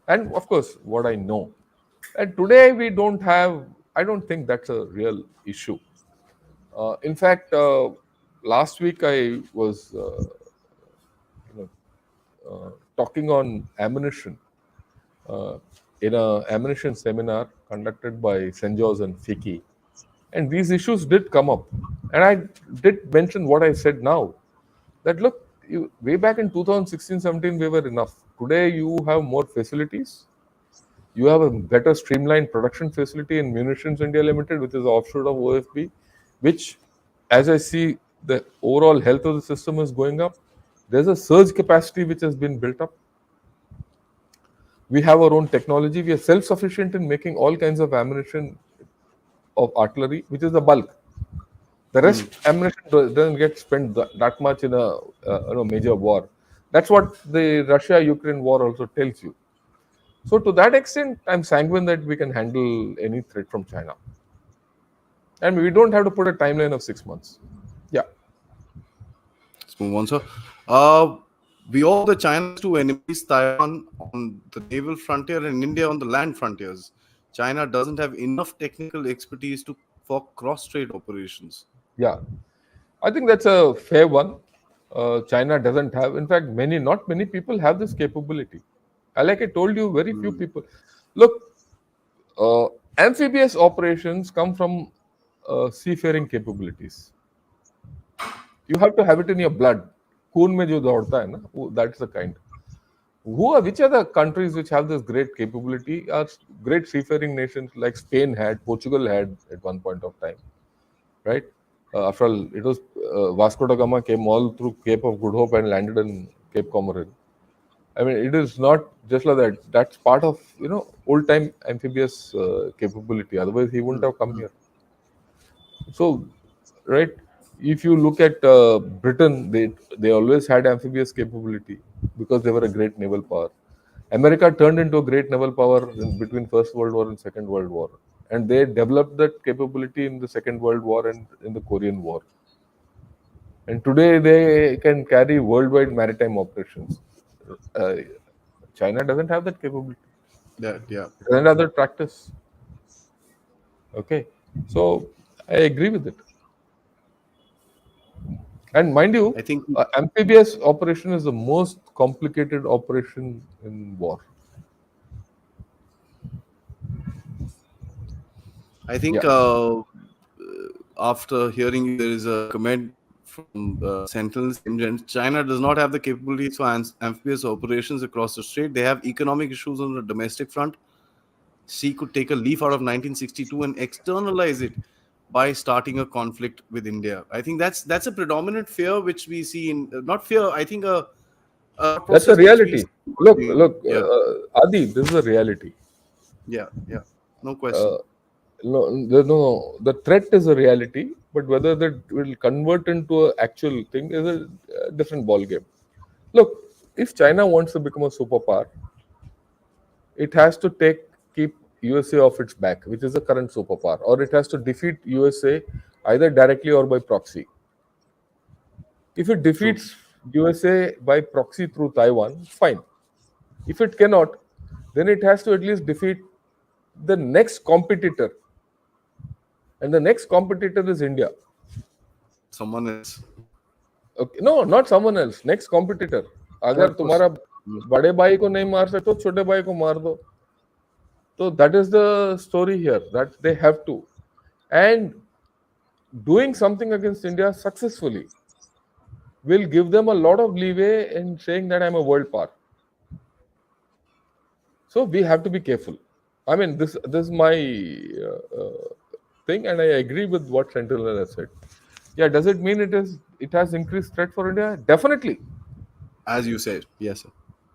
And of course, what I know. And today we don't have, I don't think that's a real issue. In fact, last week I was you know, talking on ammunition uh, in a ammunition seminar conducted by St. George and Fiki. And these issues did come up. And I did mention what I said now, that look, way back in 2016-17, we were enough. Today, you have more facilities. You have a better streamlined production facility in Munitions India Limited, which is offshoot of OFB, which, as I see, the overall health of the system is going up. There's a surge capacity which has been built up. We have our own technology. We are self-sufficient in making all kinds of ammunition of artillery, which is the bulk. The rest ammunition doesn't get spent that much in a major war. That's what the Russia-Ukraine war also tells you. So to that extent, I'm sanguine that we can handle any threat from China, and we don't have to put a timeline of 6 months. Yeah, Let's move on, sir. Uh, we all the China's two enemies, Taiwan on the naval frontier and India on the land frontiers. China doesn't have enough technical expertise for cross-strait operations. yeah. I think that's a fair one. China doesn't have. In fact, not many people have this capability. Like I told you, very few people. Look, uh, amphibious operations come from seafaring capabilities. You have to have it in your blood. खून में जो दौड़ता है ना, that's the kind. Which are the countries which have this great capability? Are great seafaring nations like Spain had, Portugal had at one point of time, right? After all, it was Vasco da Gama came all through Cape of Good Hope and landed in Cape Comorin. I mean, it is not just like that. That's part of old time amphibious capability. Otherwise, he wouldn't have come here. So, right, if you look at Britain, they always had amphibious capability because they were a great naval power. America turned into a great naval power between First World War and Second World War, and they developed that capability in the Second World War and in the Korean War. And today they can carry worldwide maritime operations. Uh, China doesn't have that capability. Yeah. It doesn't have that practice. Okay, so I agree with it. And mind you, I think amphibious operation is the most complicated operation in war. I think Yeah, after hearing you, there is a comment from Sentinel. China does not have the capabilities for amphibious operations across the strait. They have economic issues on the domestic front. She could take a leaf out of 1962 and externalize it by starting a conflict with India. I think that's a predominant fear which we see in not fear. I think a that's a process which we reality. see. Look, Yeah, Adi, this is a reality. yeah, no question. Uh, the threat is a reality, but whether that will convert into an actual thing is a different ball game. Look, if China wants to become a superpower, it has to keep USA off its back, which is the current superpower, or it has to defeat USA either directly or by proxy. If it True. defeats USA by proxy through Taiwan, fine. If it cannot, then it has to at least defeat the next competitor, and the next competitor is India. Someone else. Okay, no, not someone else. Next competitor. Yeah, अगर of course. तुम्हारा बड़े भाई को नहीं मार सकते तो छोटे भाई को मार दो. So that is the story here, that they have to. And doing something against India successfully will give them a lot of leeway in saying that I'm a world power. So we have to be careful. I mean, this is my thing, and I agree with what Sentinel has said. Yeah, does it mean it has increased threat for India? Definitely. As you said, yes, sir.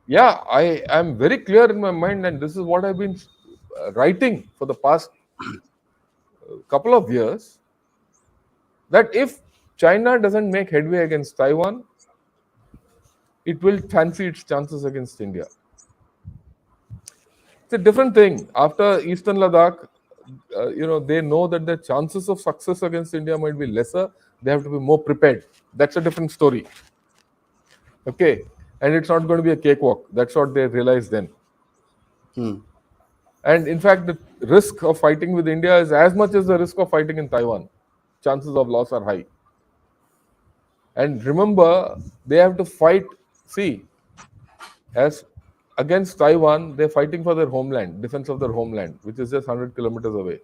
Yeah, I am very clear in my mind, and this is what I've been writing for the past couple of years, that if China doesn't make headway against Taiwan, it will fancy its chances against India. It's a different thing. After Eastern Ladakh, they know that the chances of success against India might be lesser. They have to be more prepared. That's a different story. Okay, and it's not going to be a cakewalk. That's what they realize then. And in fact, the risk of fighting with India is as much as the risk of fighting in Taiwan. Chances of loss are high. And remember, they have to fight. See, as against Taiwan, they're fighting for their homeland, defense of their homeland, which is just 100 kilometers away.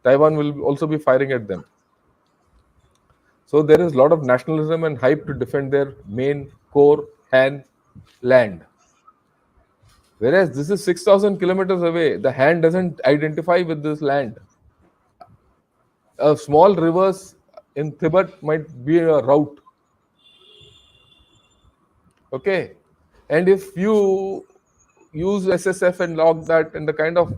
Taiwan will also be firing at them. So there is a lot of nationalism and hype to defend their main core Han land. Whereas this is 6,000 kilometers away, the Han doesn't identify with this land. A small rivers in Tibet might be a route. Okay, and if you use SSF and log that, and the kind of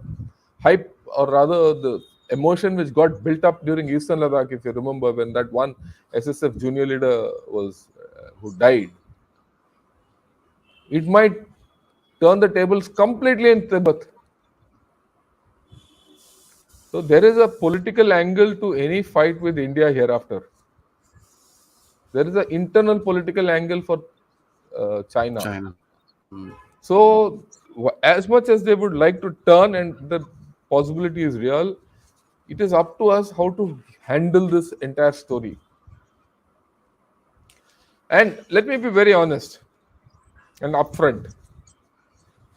hype, or rather the emotion which got built up during Eastern Ladakh, if you remember, when that one SSF junior leader was who died, it might turn the tables completely in Tibet. So there is a political angle to any fight with India hereafter. There is an internal political angle for China. China. So as much as they would like to turn, and the possibility is real, it is up to us how to handle this entire story. And let me be very honest and upfront.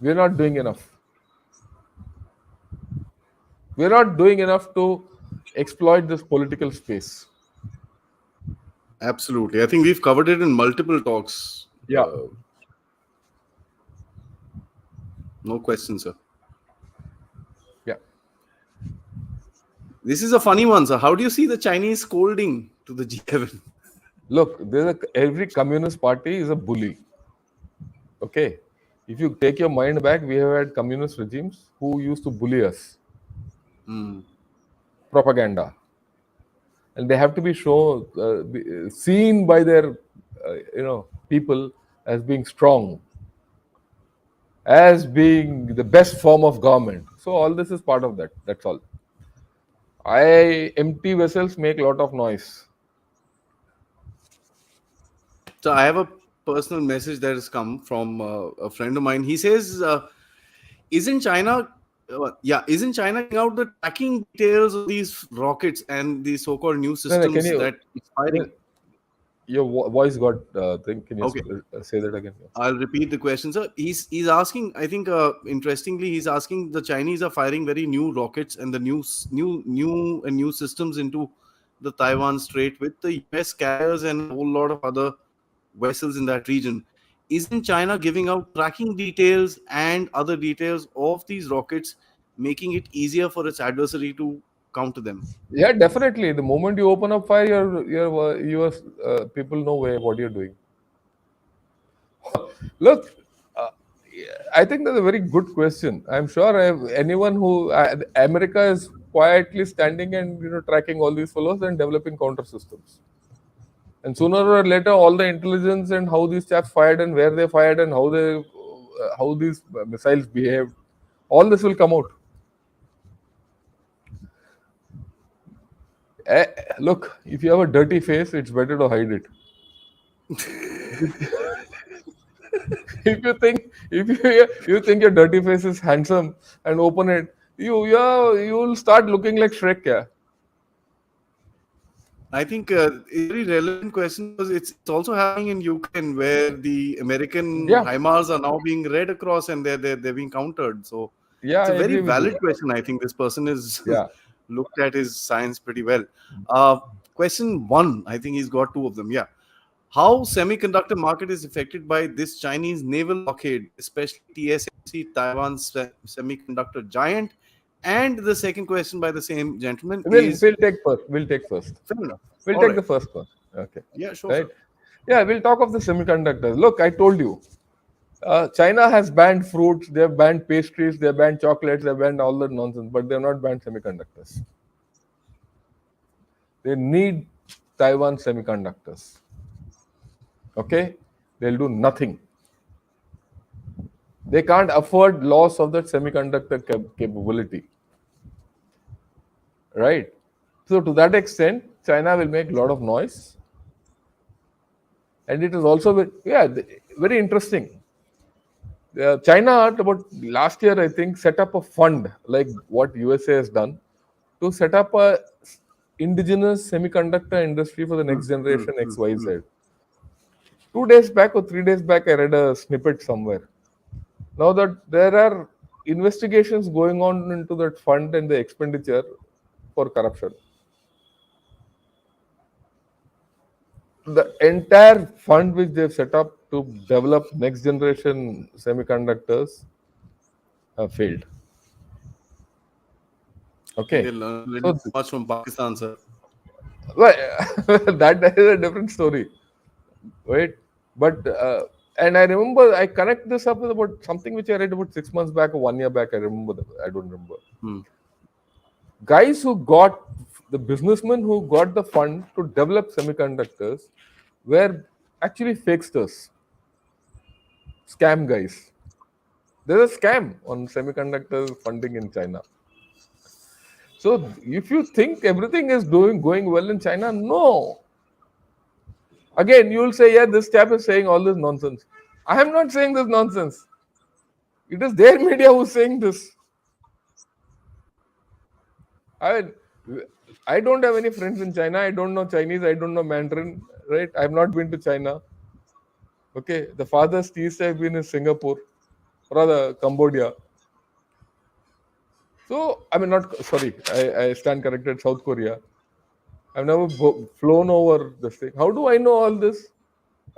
We are not doing enough. We are not doing enough to exploit this political space. Absolutely. I think we've covered it in multiple talks. Yeah. No question, sir. Yeah. This is a funny one, sir. How do you see the Chinese scolding to the G7? Look, every communist party is a bully. Okay. If you take your mind back, we have had communist regimes who used to bully us. Propaganda. And they have to be seen by their people as being strong, as being the best form of government. So all this is part of that. That's all. Empty vessels make a lot of noise. So I have a personal message that has come from a friend of mine. He says, isn't China giving out the tracking details of these rockets and the so-called new systems that it's firing? Your voice got thing. Can you Okay. Say that again? I'll repeat the question, sir. He's asking. I think interestingly, he's asking, the Chinese are firing very new rockets and the new systems into the Taiwan Strait with the US carriers and a whole lot of other vessels in that region. Isn't China giving out tracking details and other details of these rockets, making it easier for its adversary to counter them? Yeah, definitely. The moment you open up fire, your people know what you're doing. Look, I think that's a very good question. I'm sure anyone who America is quietly standing and tracking all these fellows and developing counter systems. And sooner or later, all the intelligence and how these chaps fired and where they fired and how these missiles behaved, all this will come out. Look, if you have a dirty face, it's better to hide it. If you think your dirty face is handsome and open it, you will start looking like Shrek. Yeah. I think it's a very relevant question because it's also happening in Ukraine where the American Yeah, HIMARS are now being read across and they're being countered. So yeah, it's I a very agree with you. valid question. I think this person is Yeah, looked at his science pretty well. Uh, Question one, I think he's got two of them. Yeah. How semiconductor market is affected by this Chinese naval blockade, especially TSMC, Taiwan's semiconductor giant? And the second question by the same gentleman we'll is we'll take first. We'll take first. fair enough. We'll All take right. the first one. Okay, Yeah, sure, right. sir. Yeah, we'll talk of the semiconductors. Look, I told you, China has banned fruits, they've banned pastries, they've banned chocolates, they've banned all that nonsense, but they've not banned semiconductors. They need Taiwan semiconductors. Okay, they'll do nothing. They can't afford loss of that semiconductor capability, right? So to that extent, China will make a lot of noise, and it is also very interesting. China about last year, I think, set up a fund like what USA has done to set up a indigenous semiconductor industry for the Hmm, next hmm, generation hmm, hmm. XYZ. 2 days back or 3 days back, I read a snippet somewhere. Now that there are investigations going on into that fund and the expenditure for corruption. The entire fund which they've set up to develop next generation semiconductors have failed. I think they Okay. learned a little So too much from Pakistan, sir. well, that is a different story, right? But and I remember I connect this up with about something which I read about 6 months back or 1 year back. I remember. I don't remember. Hmm. Guys who got the businessmen who got the fund to develop semiconductors were actually fakesters, scam guys. There's a scam on semiconductor funding in China. So if you think everything is doing going well in China, no. Again, you will say, yeah, this chap is saying all this nonsense. I am not saying this nonsense. It is their media who's saying this. I mean, I don't have any friends in China. I don't know Chinese. I don't know Mandarin. Right? I've not been to China. Okay. The farthest east I've been is Singapore, rather Cambodia. So I mean, not sorry. I stand corrected. South Korea. I've never flown over this thing. How do I know all this?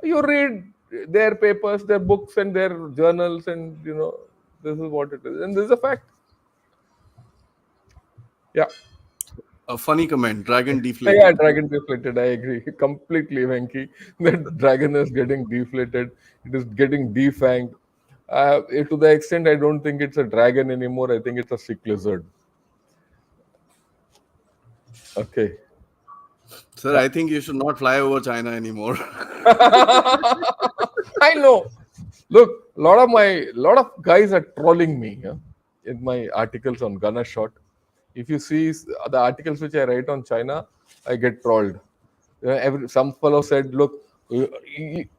You read their papers, their books, and their journals, and this is what it is, and this is a fact. Yeah. A funny comment. Dragon Yeah, deflated. dragon deflated. I agree completely, Venki. The dragon is getting deflated. It is getting defanged. To the extent, I don't think it's a dragon anymore. I think it's a sick lizard. Okay. Sir, Yeah. I think you should not fly over China anymore. I know. Look, lot of guys are trolling me, yeah, in my articles on Gunner Shot. If you see the articles which I write on China, I get trolled. Some fellow said, "Look,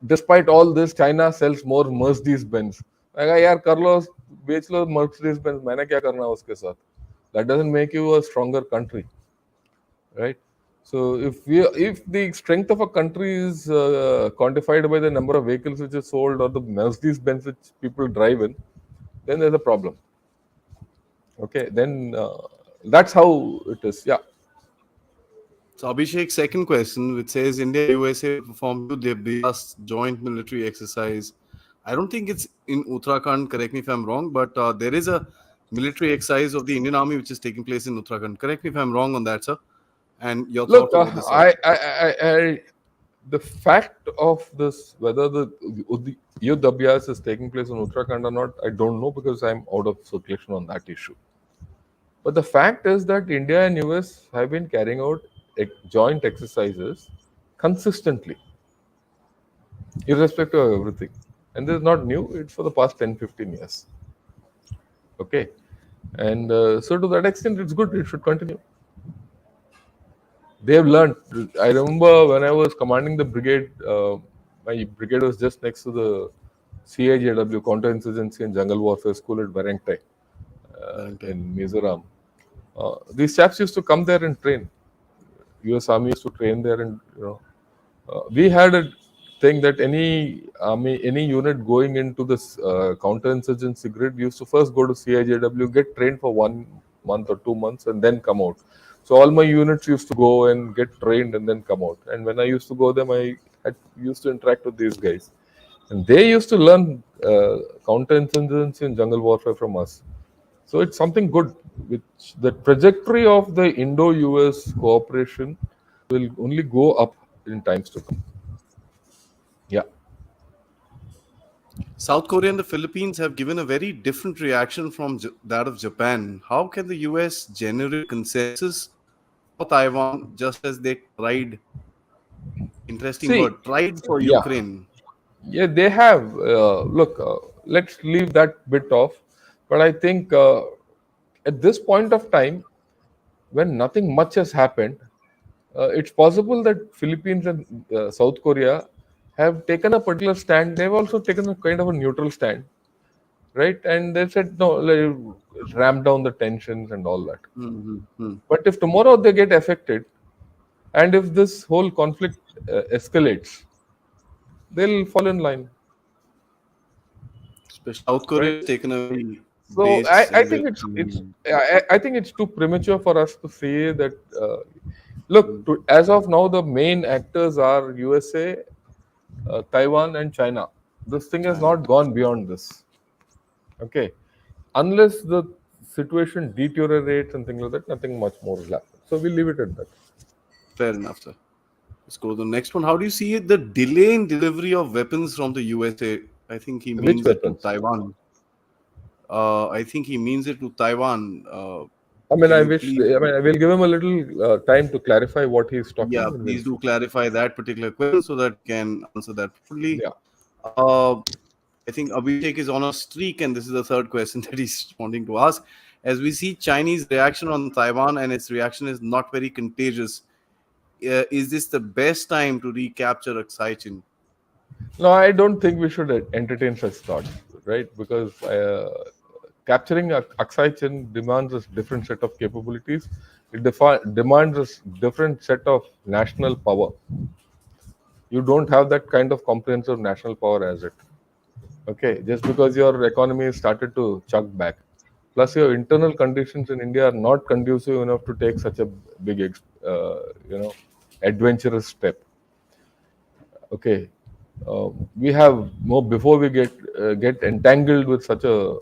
despite all this, China sells more Mercedes Benz." I go, यार कर लो, बेच लो Mercedes Benz. मैंने क्या करना है उसके साथ? That doesn't make you a stronger country, right? So if the strength of a country is quantified by the number of vehicles which is sold or the Mercedes Benz which people drive in, then there's a problem. Okay, then that's how it is. Yeah. So Abhishek's second question, which says India USA will perform the last joint military exercise. I don't think it's in Uttarakhand. Correct me if I'm wrong, but there is a military exercise of the Indian Army which is taking place in Uttarakhand. Correct me if I'm wrong on that, sir. And your Look, thoughts over the same. the fact of this, whether the youth Abhyas is taking place in Uttarakhand or not, I don't know because I'm out of circulation on that issue. But the fact is that India and US have been carrying out joint exercises consistently, irrespective of everything. And this is not new, it's for the past 10-15 years. Okay. And so to that extent, it's good, it should continue. They've learned. I remember when I was commanding the brigade, my brigade was just next to the CIJW, Counterinsurgency and Jungle Warfare School at Barangtai Valentine. in Mizoram. These chaps used to come there and train. U.S. Army used to train there, and we had a thing that any army, any unit going into this counterinsurgency grid used to first go to CIJW, get trained for 1 month or 2 months, and then come out. So all my units used to go and get trained and then come out. And when I used to go them, I had used to interact with these guys, and they used to learn counterinsurgency and jungle warfare from us. So it's something good. Which the trajectory of the Indo-US cooperation will only go up in times to come. Yeah. South Korea and the Philippines have given a very different reaction from that of Japan. How can the US generate consensus for Taiwan just as they tried, interesting See, word, tried for yeah, Ukraine? yeah, they have. Look, let's leave that bit off. But I think at this point of time, when nothing much has happened, it's possible that Philippines and South Korea have taken a particular stand. They've also taken a kind of a neutral stand, right? And they said no, like, ramp down the tensions and all that. Mm-hmm. But if tomorrow they get affected, and if this whole conflict escalates, they'll fall in line, Especially South Korea right? has taken a very So base I and think very. I think it's too premature for us to say that. Look, as of now, the main actors are USA, Taiwan, and China. This thing has China. not gone beyond this. Okay, unless the situation deteriorates and things like that, nothing much more will happen. So we'll leave it at that. Fair enough, sir. Let's go to the next one. How do you see it? The delay in delivery of weapons from the USA. I think he Which means it to weapons? Taiwan. I think he means it to Taiwan. I mean, Can I you wish. please, I mean, I will give him a little time to clarify what he's talking, yeah, and we'll please see. do clarify that particular question so that we can answer that properly. Yeah. Uh, I think Abhishek is on a streak, and this is the third question that he's wanting to ask. As we see Chinese reaction on Taiwan, and its reaction is not very contagious. Is this the best time to recapture Aksai? No, I don't think we should entertain such thoughts, right? Because capturing Aksai Chin demands a different set of capabilities. It demands a different set of national power. You don't have that kind of comprehensive national power as it. Okay, just because your economy has started to chug back, plus your internal conditions in India are not conducive enough to take such a big, you know, adventurous step. Okay, we have more before we get entangled with such a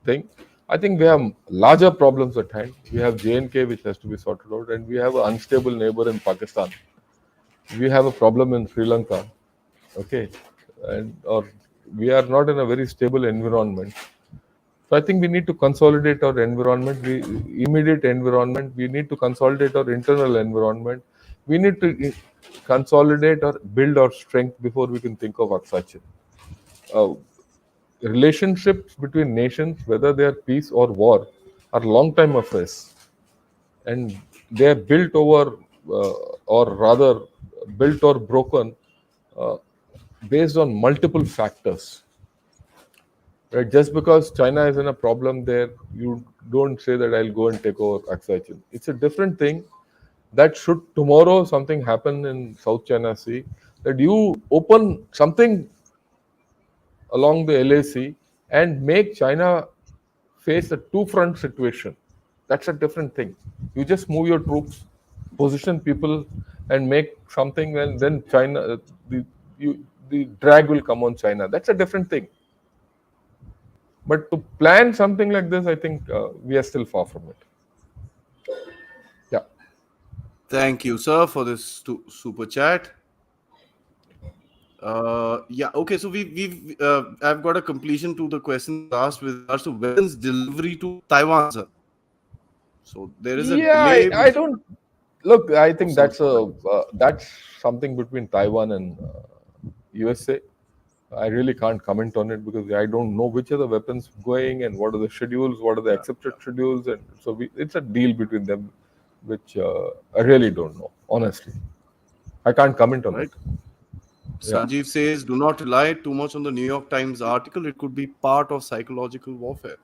thing. I think we have larger problems at hand. We have JNK which has to be sorted out, and we have an unstable neighbor in Pakistan. We have a problem in Sri Lanka. Okay, and or we are not in a very stable environment. So I think we need to consolidate our environment, immediate environment. We need to consolidate our internal environment. We need to consolidate or build our strength before we can think of Aksachin. Uh, Relationships between nations, whether they are peace or war, are long-time affairs, and they are built over, or rather, built or broken uh, based on multiple factors. Right? Just because China is in a problem there, you don't say that I'll go and take over Aksai. It's a different thing. That should tomorrow something happen in South China Sea, that you open something along the LAC and make China face a two-front situation. That's a different thing. You just move your troops, position people, and make something, and then China, the drag will come on China. That's a different thing. But to plan something like this, I think we are still far from it. Yeah. Thank you, sir, for this super chat. Yeah, okay. So we've I've got a completion to the question asked with regards to weapons delivery to Taiwan, sir. So there is a Yeah, delay I don't look. I of think some sort. that's something between Taiwan and USA. I really can't comment on it because I don't know which are the weapons going and what are the schedules, what are the Yeah, accepted schedules, and so it's a deal between them, which I really don't know. Honestly, I can't comment on right. it. Yeah. Sanjeev says, do not rely too much on the New York Times article. It could be part of psychological warfare.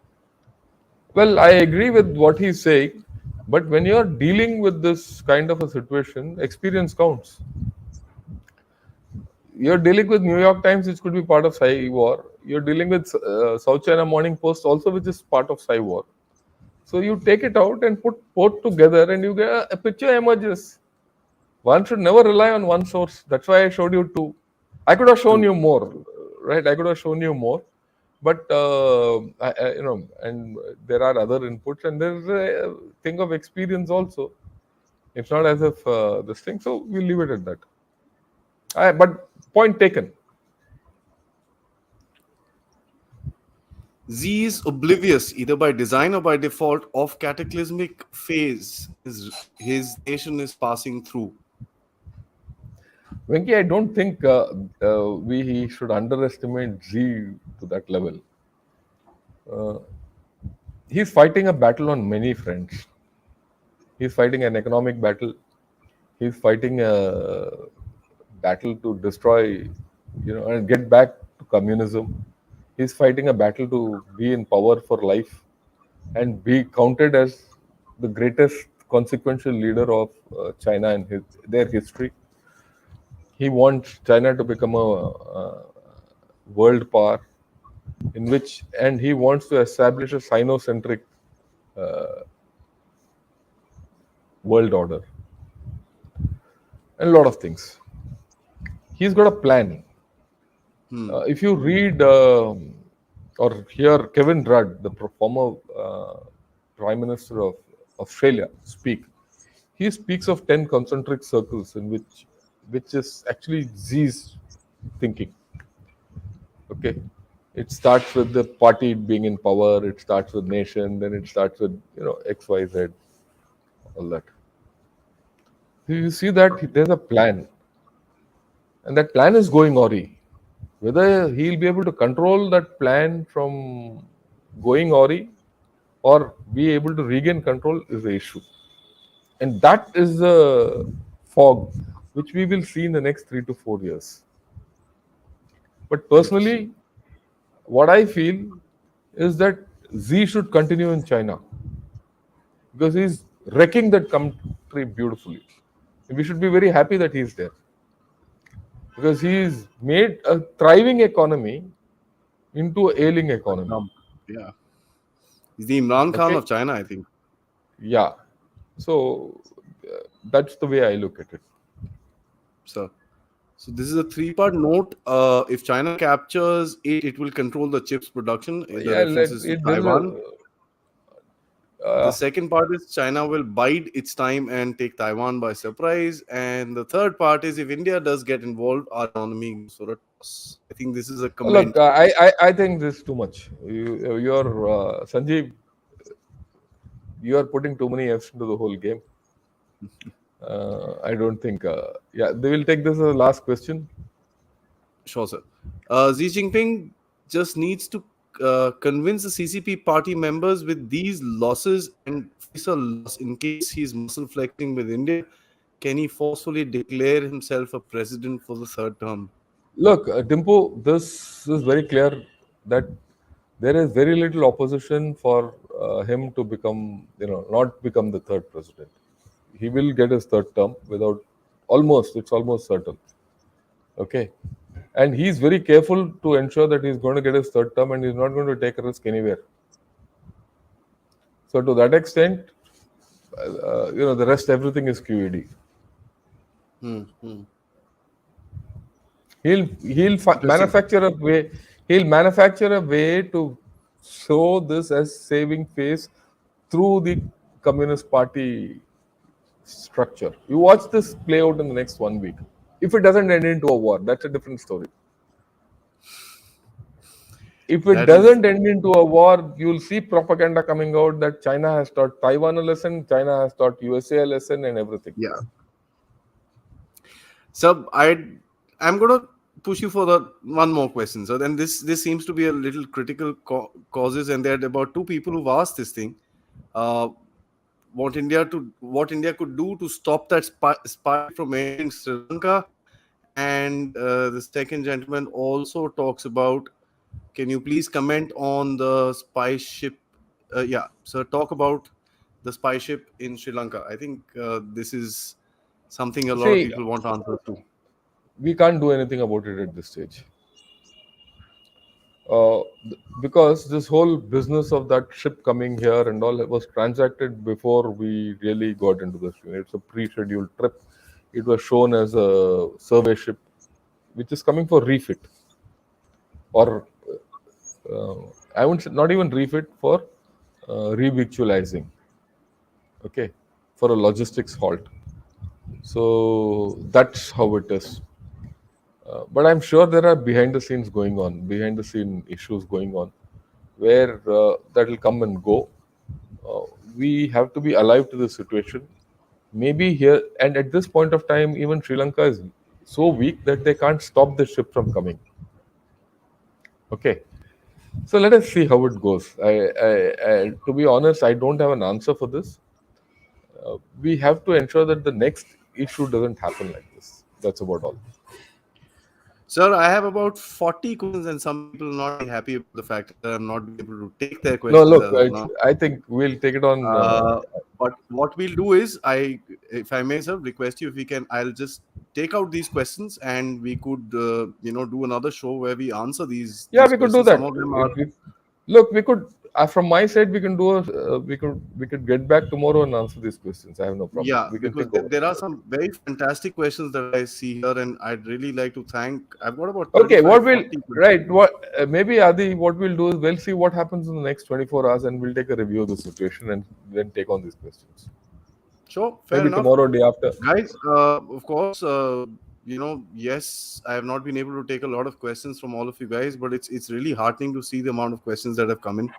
Well, I agree with what he's saying, But when you're dealing with this kind of a situation, experience counts. You're dealing with New York Times, which could be part of Psy war. You're dealing with South China Morning Post, also which is part of Psy war. So you take it out and put both together, and you get a picture emerges. One should never rely on one source. That's why I showed you two. I could have shown True. you more, right? I could have shown you more, but and there are other inputs, and there's a thing of experience also. It's not as if this thing. So we'll leave it at that. But point taken. Z is oblivious, either by design or by default, of cataclysmic phase his nation is passing through. Venki, I don't think we should underestimate Z to that level. Uh, he's fighting a battle on many fronts. He's fighting an economic battle. He's fighting a battle to destroy, and get back to communism. He's fighting a battle to be in power for life and be counted as the greatest consequential leader of China in their history. He wants China to become a world power in which, and he wants to establish a Sino-centric world order and a lot of things. He's got a plan. Hmm. If you read or hear Kevin Rudd, the former Prime Minister of Australia, speak, he speaks of 10 concentric circles in which is actually X's thinking. Okay, it starts with the party being in power. It starts with nation. Then it starts with X, Y, Z, all that. You see that there's a plan, and that plan is going awry. Whether he'll be able to control that plan from going awry or be able to regain control is the issue. And that is the fog which we will see in the next 3 to 4 years. But Interesting. personally, what I feel is that Z should continue in China because he's wrecking that country beautifully. And we should be very happy that he's there because he's made a thriving economy into a ailing economy. Yeah. He's the Imran Khan Okay. of China, I think. Yeah. So that's the way I look at it. So, so this is a three-part note. If China captures it, it will control the chips production. The Yeah, references to there is a Taiwan. The second part is China will bide its time and take Taiwan by surprise. And the third part is if India does get involved, our economy goes for a toss. I think this is a look. comment. I think this is too much. You're Sanjeev. You are putting too many F's into the whole game. I don't think. Yeah, they will take this as a last question. Sure, sir. Xi Jinping just needs to convince the CCP party members with these losses and face a loss in case he's muscle flexing with India. Can he forcefully declare himself a president for the third term? Look, Dimpu, this is very clear that there is very little opposition for him to become, not become the third president. He will get his third term without it's almost certain. Okay. And he's very careful to ensure that he's going to get his third term and he's not going to take a risk anywhere. So, to that extent, the rest, everything is QED. Hmm, hmm. Interesting. Manufacture a way. He'll manufacture a way to show this as saving face through the Communist Party structure. You watch this play out in the next 1 week. If it doesn't end into a war, that's a different story. If it That is, doesn't end into a war, you'll see propaganda coming out that China has taught Taiwan a lesson, China has taught USA a lesson, and everything. yeah. So I'm gonna push you for the one more question. So then this seems to be a little critical causes, and there are about two people who've asked this thing. Uh, what India could do to stop that spy from entering Sri Lanka, and the second gentleman also talks about. Can you please comment on the spy ship? Yeah, so talk about the spy ship in Sri Lanka? I think this is something a lot of See, people want answers to. we can't do anything about it at this stage. Because this whole business of that ship coming here and all was transacted before we really got into this. It's a pre-scheduled trip. It was shown as a survey ship, which is coming for refit, or uh, I wouldn't say not even refit, for revictualizing. Okay, for a logistics halt. So that's how it is. But I'm sure there are behind the scene issues going on, where that will come and go. Uh, we have to be alive to the situation. Maybe here, and at this point of time, even Sri Lanka is so weak that they can't stop the ship from coming. Okay, so let us see how it goes. To be honest, I don't have an answer for this. We have to ensure that the next issue doesn't happen like this. That's about all. Sir, I have about 40 questions, and some people are not very happy about the fact that I'm not being able to take their No, questions look, as of now. I think we'll take it on. But what we'll do is, if I may, sir, request you if we can, I'll just take out these questions, and we could, do another show where we answer these Yeah, these we could do questions. Some that. of them are, Look, we could. From my side, we can do a. We could get back tomorrow and answer these questions. I have no problem. yeah, We can because think over there it. are some very fantastic questions that I see here, and I'd really like to thank. I've got about Okay, what 35, we'll 40 right? questions. What maybe Adi? What we'll do is we'll see what happens in the next 24 hours, and we'll take a review of the situation and then take on these questions. Sure, fair Maybe enough. tomorrow, day after. Guys, of course, yes, I have not been able to take a lot of questions from all of you guys, but it's really heartening to see the amount of questions that have come in.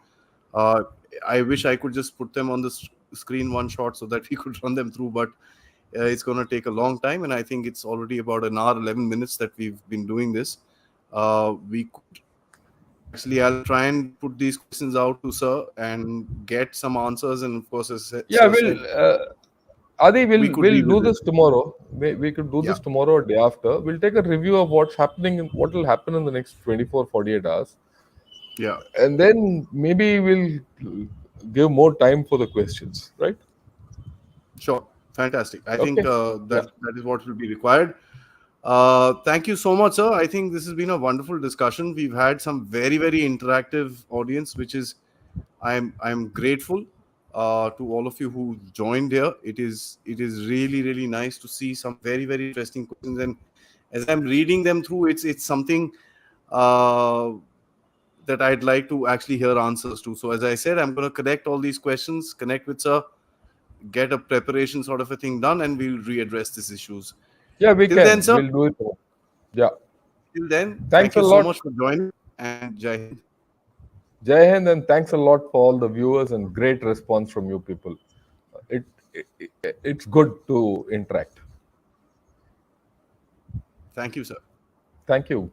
uh, I wish I could just put them on the screen one shot so that we could run them through, but it's going to take a long time, and I think it's already about an hour 11 minutes that we've been doing this. We could actually, I'll try and put these questions out to sir and get some answers, and of course, as Yeah, sir said, Adi, we we'll could we'll do revisit. this tomorrow. We could do Yeah, this tomorrow or day after. We'll take a review of what's happening and what will happen in the next 24, 48 hours. yeah. And then maybe we'll give more time for the questions, right? Sure, fantastic. I think Okay. Yeah. that is what will be required. Thank you so much, sir. I think this has been a wonderful discussion. We've had some very, very interactive audience, which is I'm grateful to all of you who joined here. It is really, really nice to see some very, very interesting questions, and as I'm reading them through, it's something uh, that I'd like to actually hear answers to. So as I said, I'm going to connect all these questions, connect with sir, get a preparation sort of a thing done, and we'll readdress these issues. Yeah, we Till then, can. sir, We'll do it tomorrow. Yeah. till then, Thanks thank a you so lot. much for joining, and Jai Hind. Jai Hind, and thanks a lot for all the viewers and great response from you people. It's good to interact. Thank you, sir. Thank you.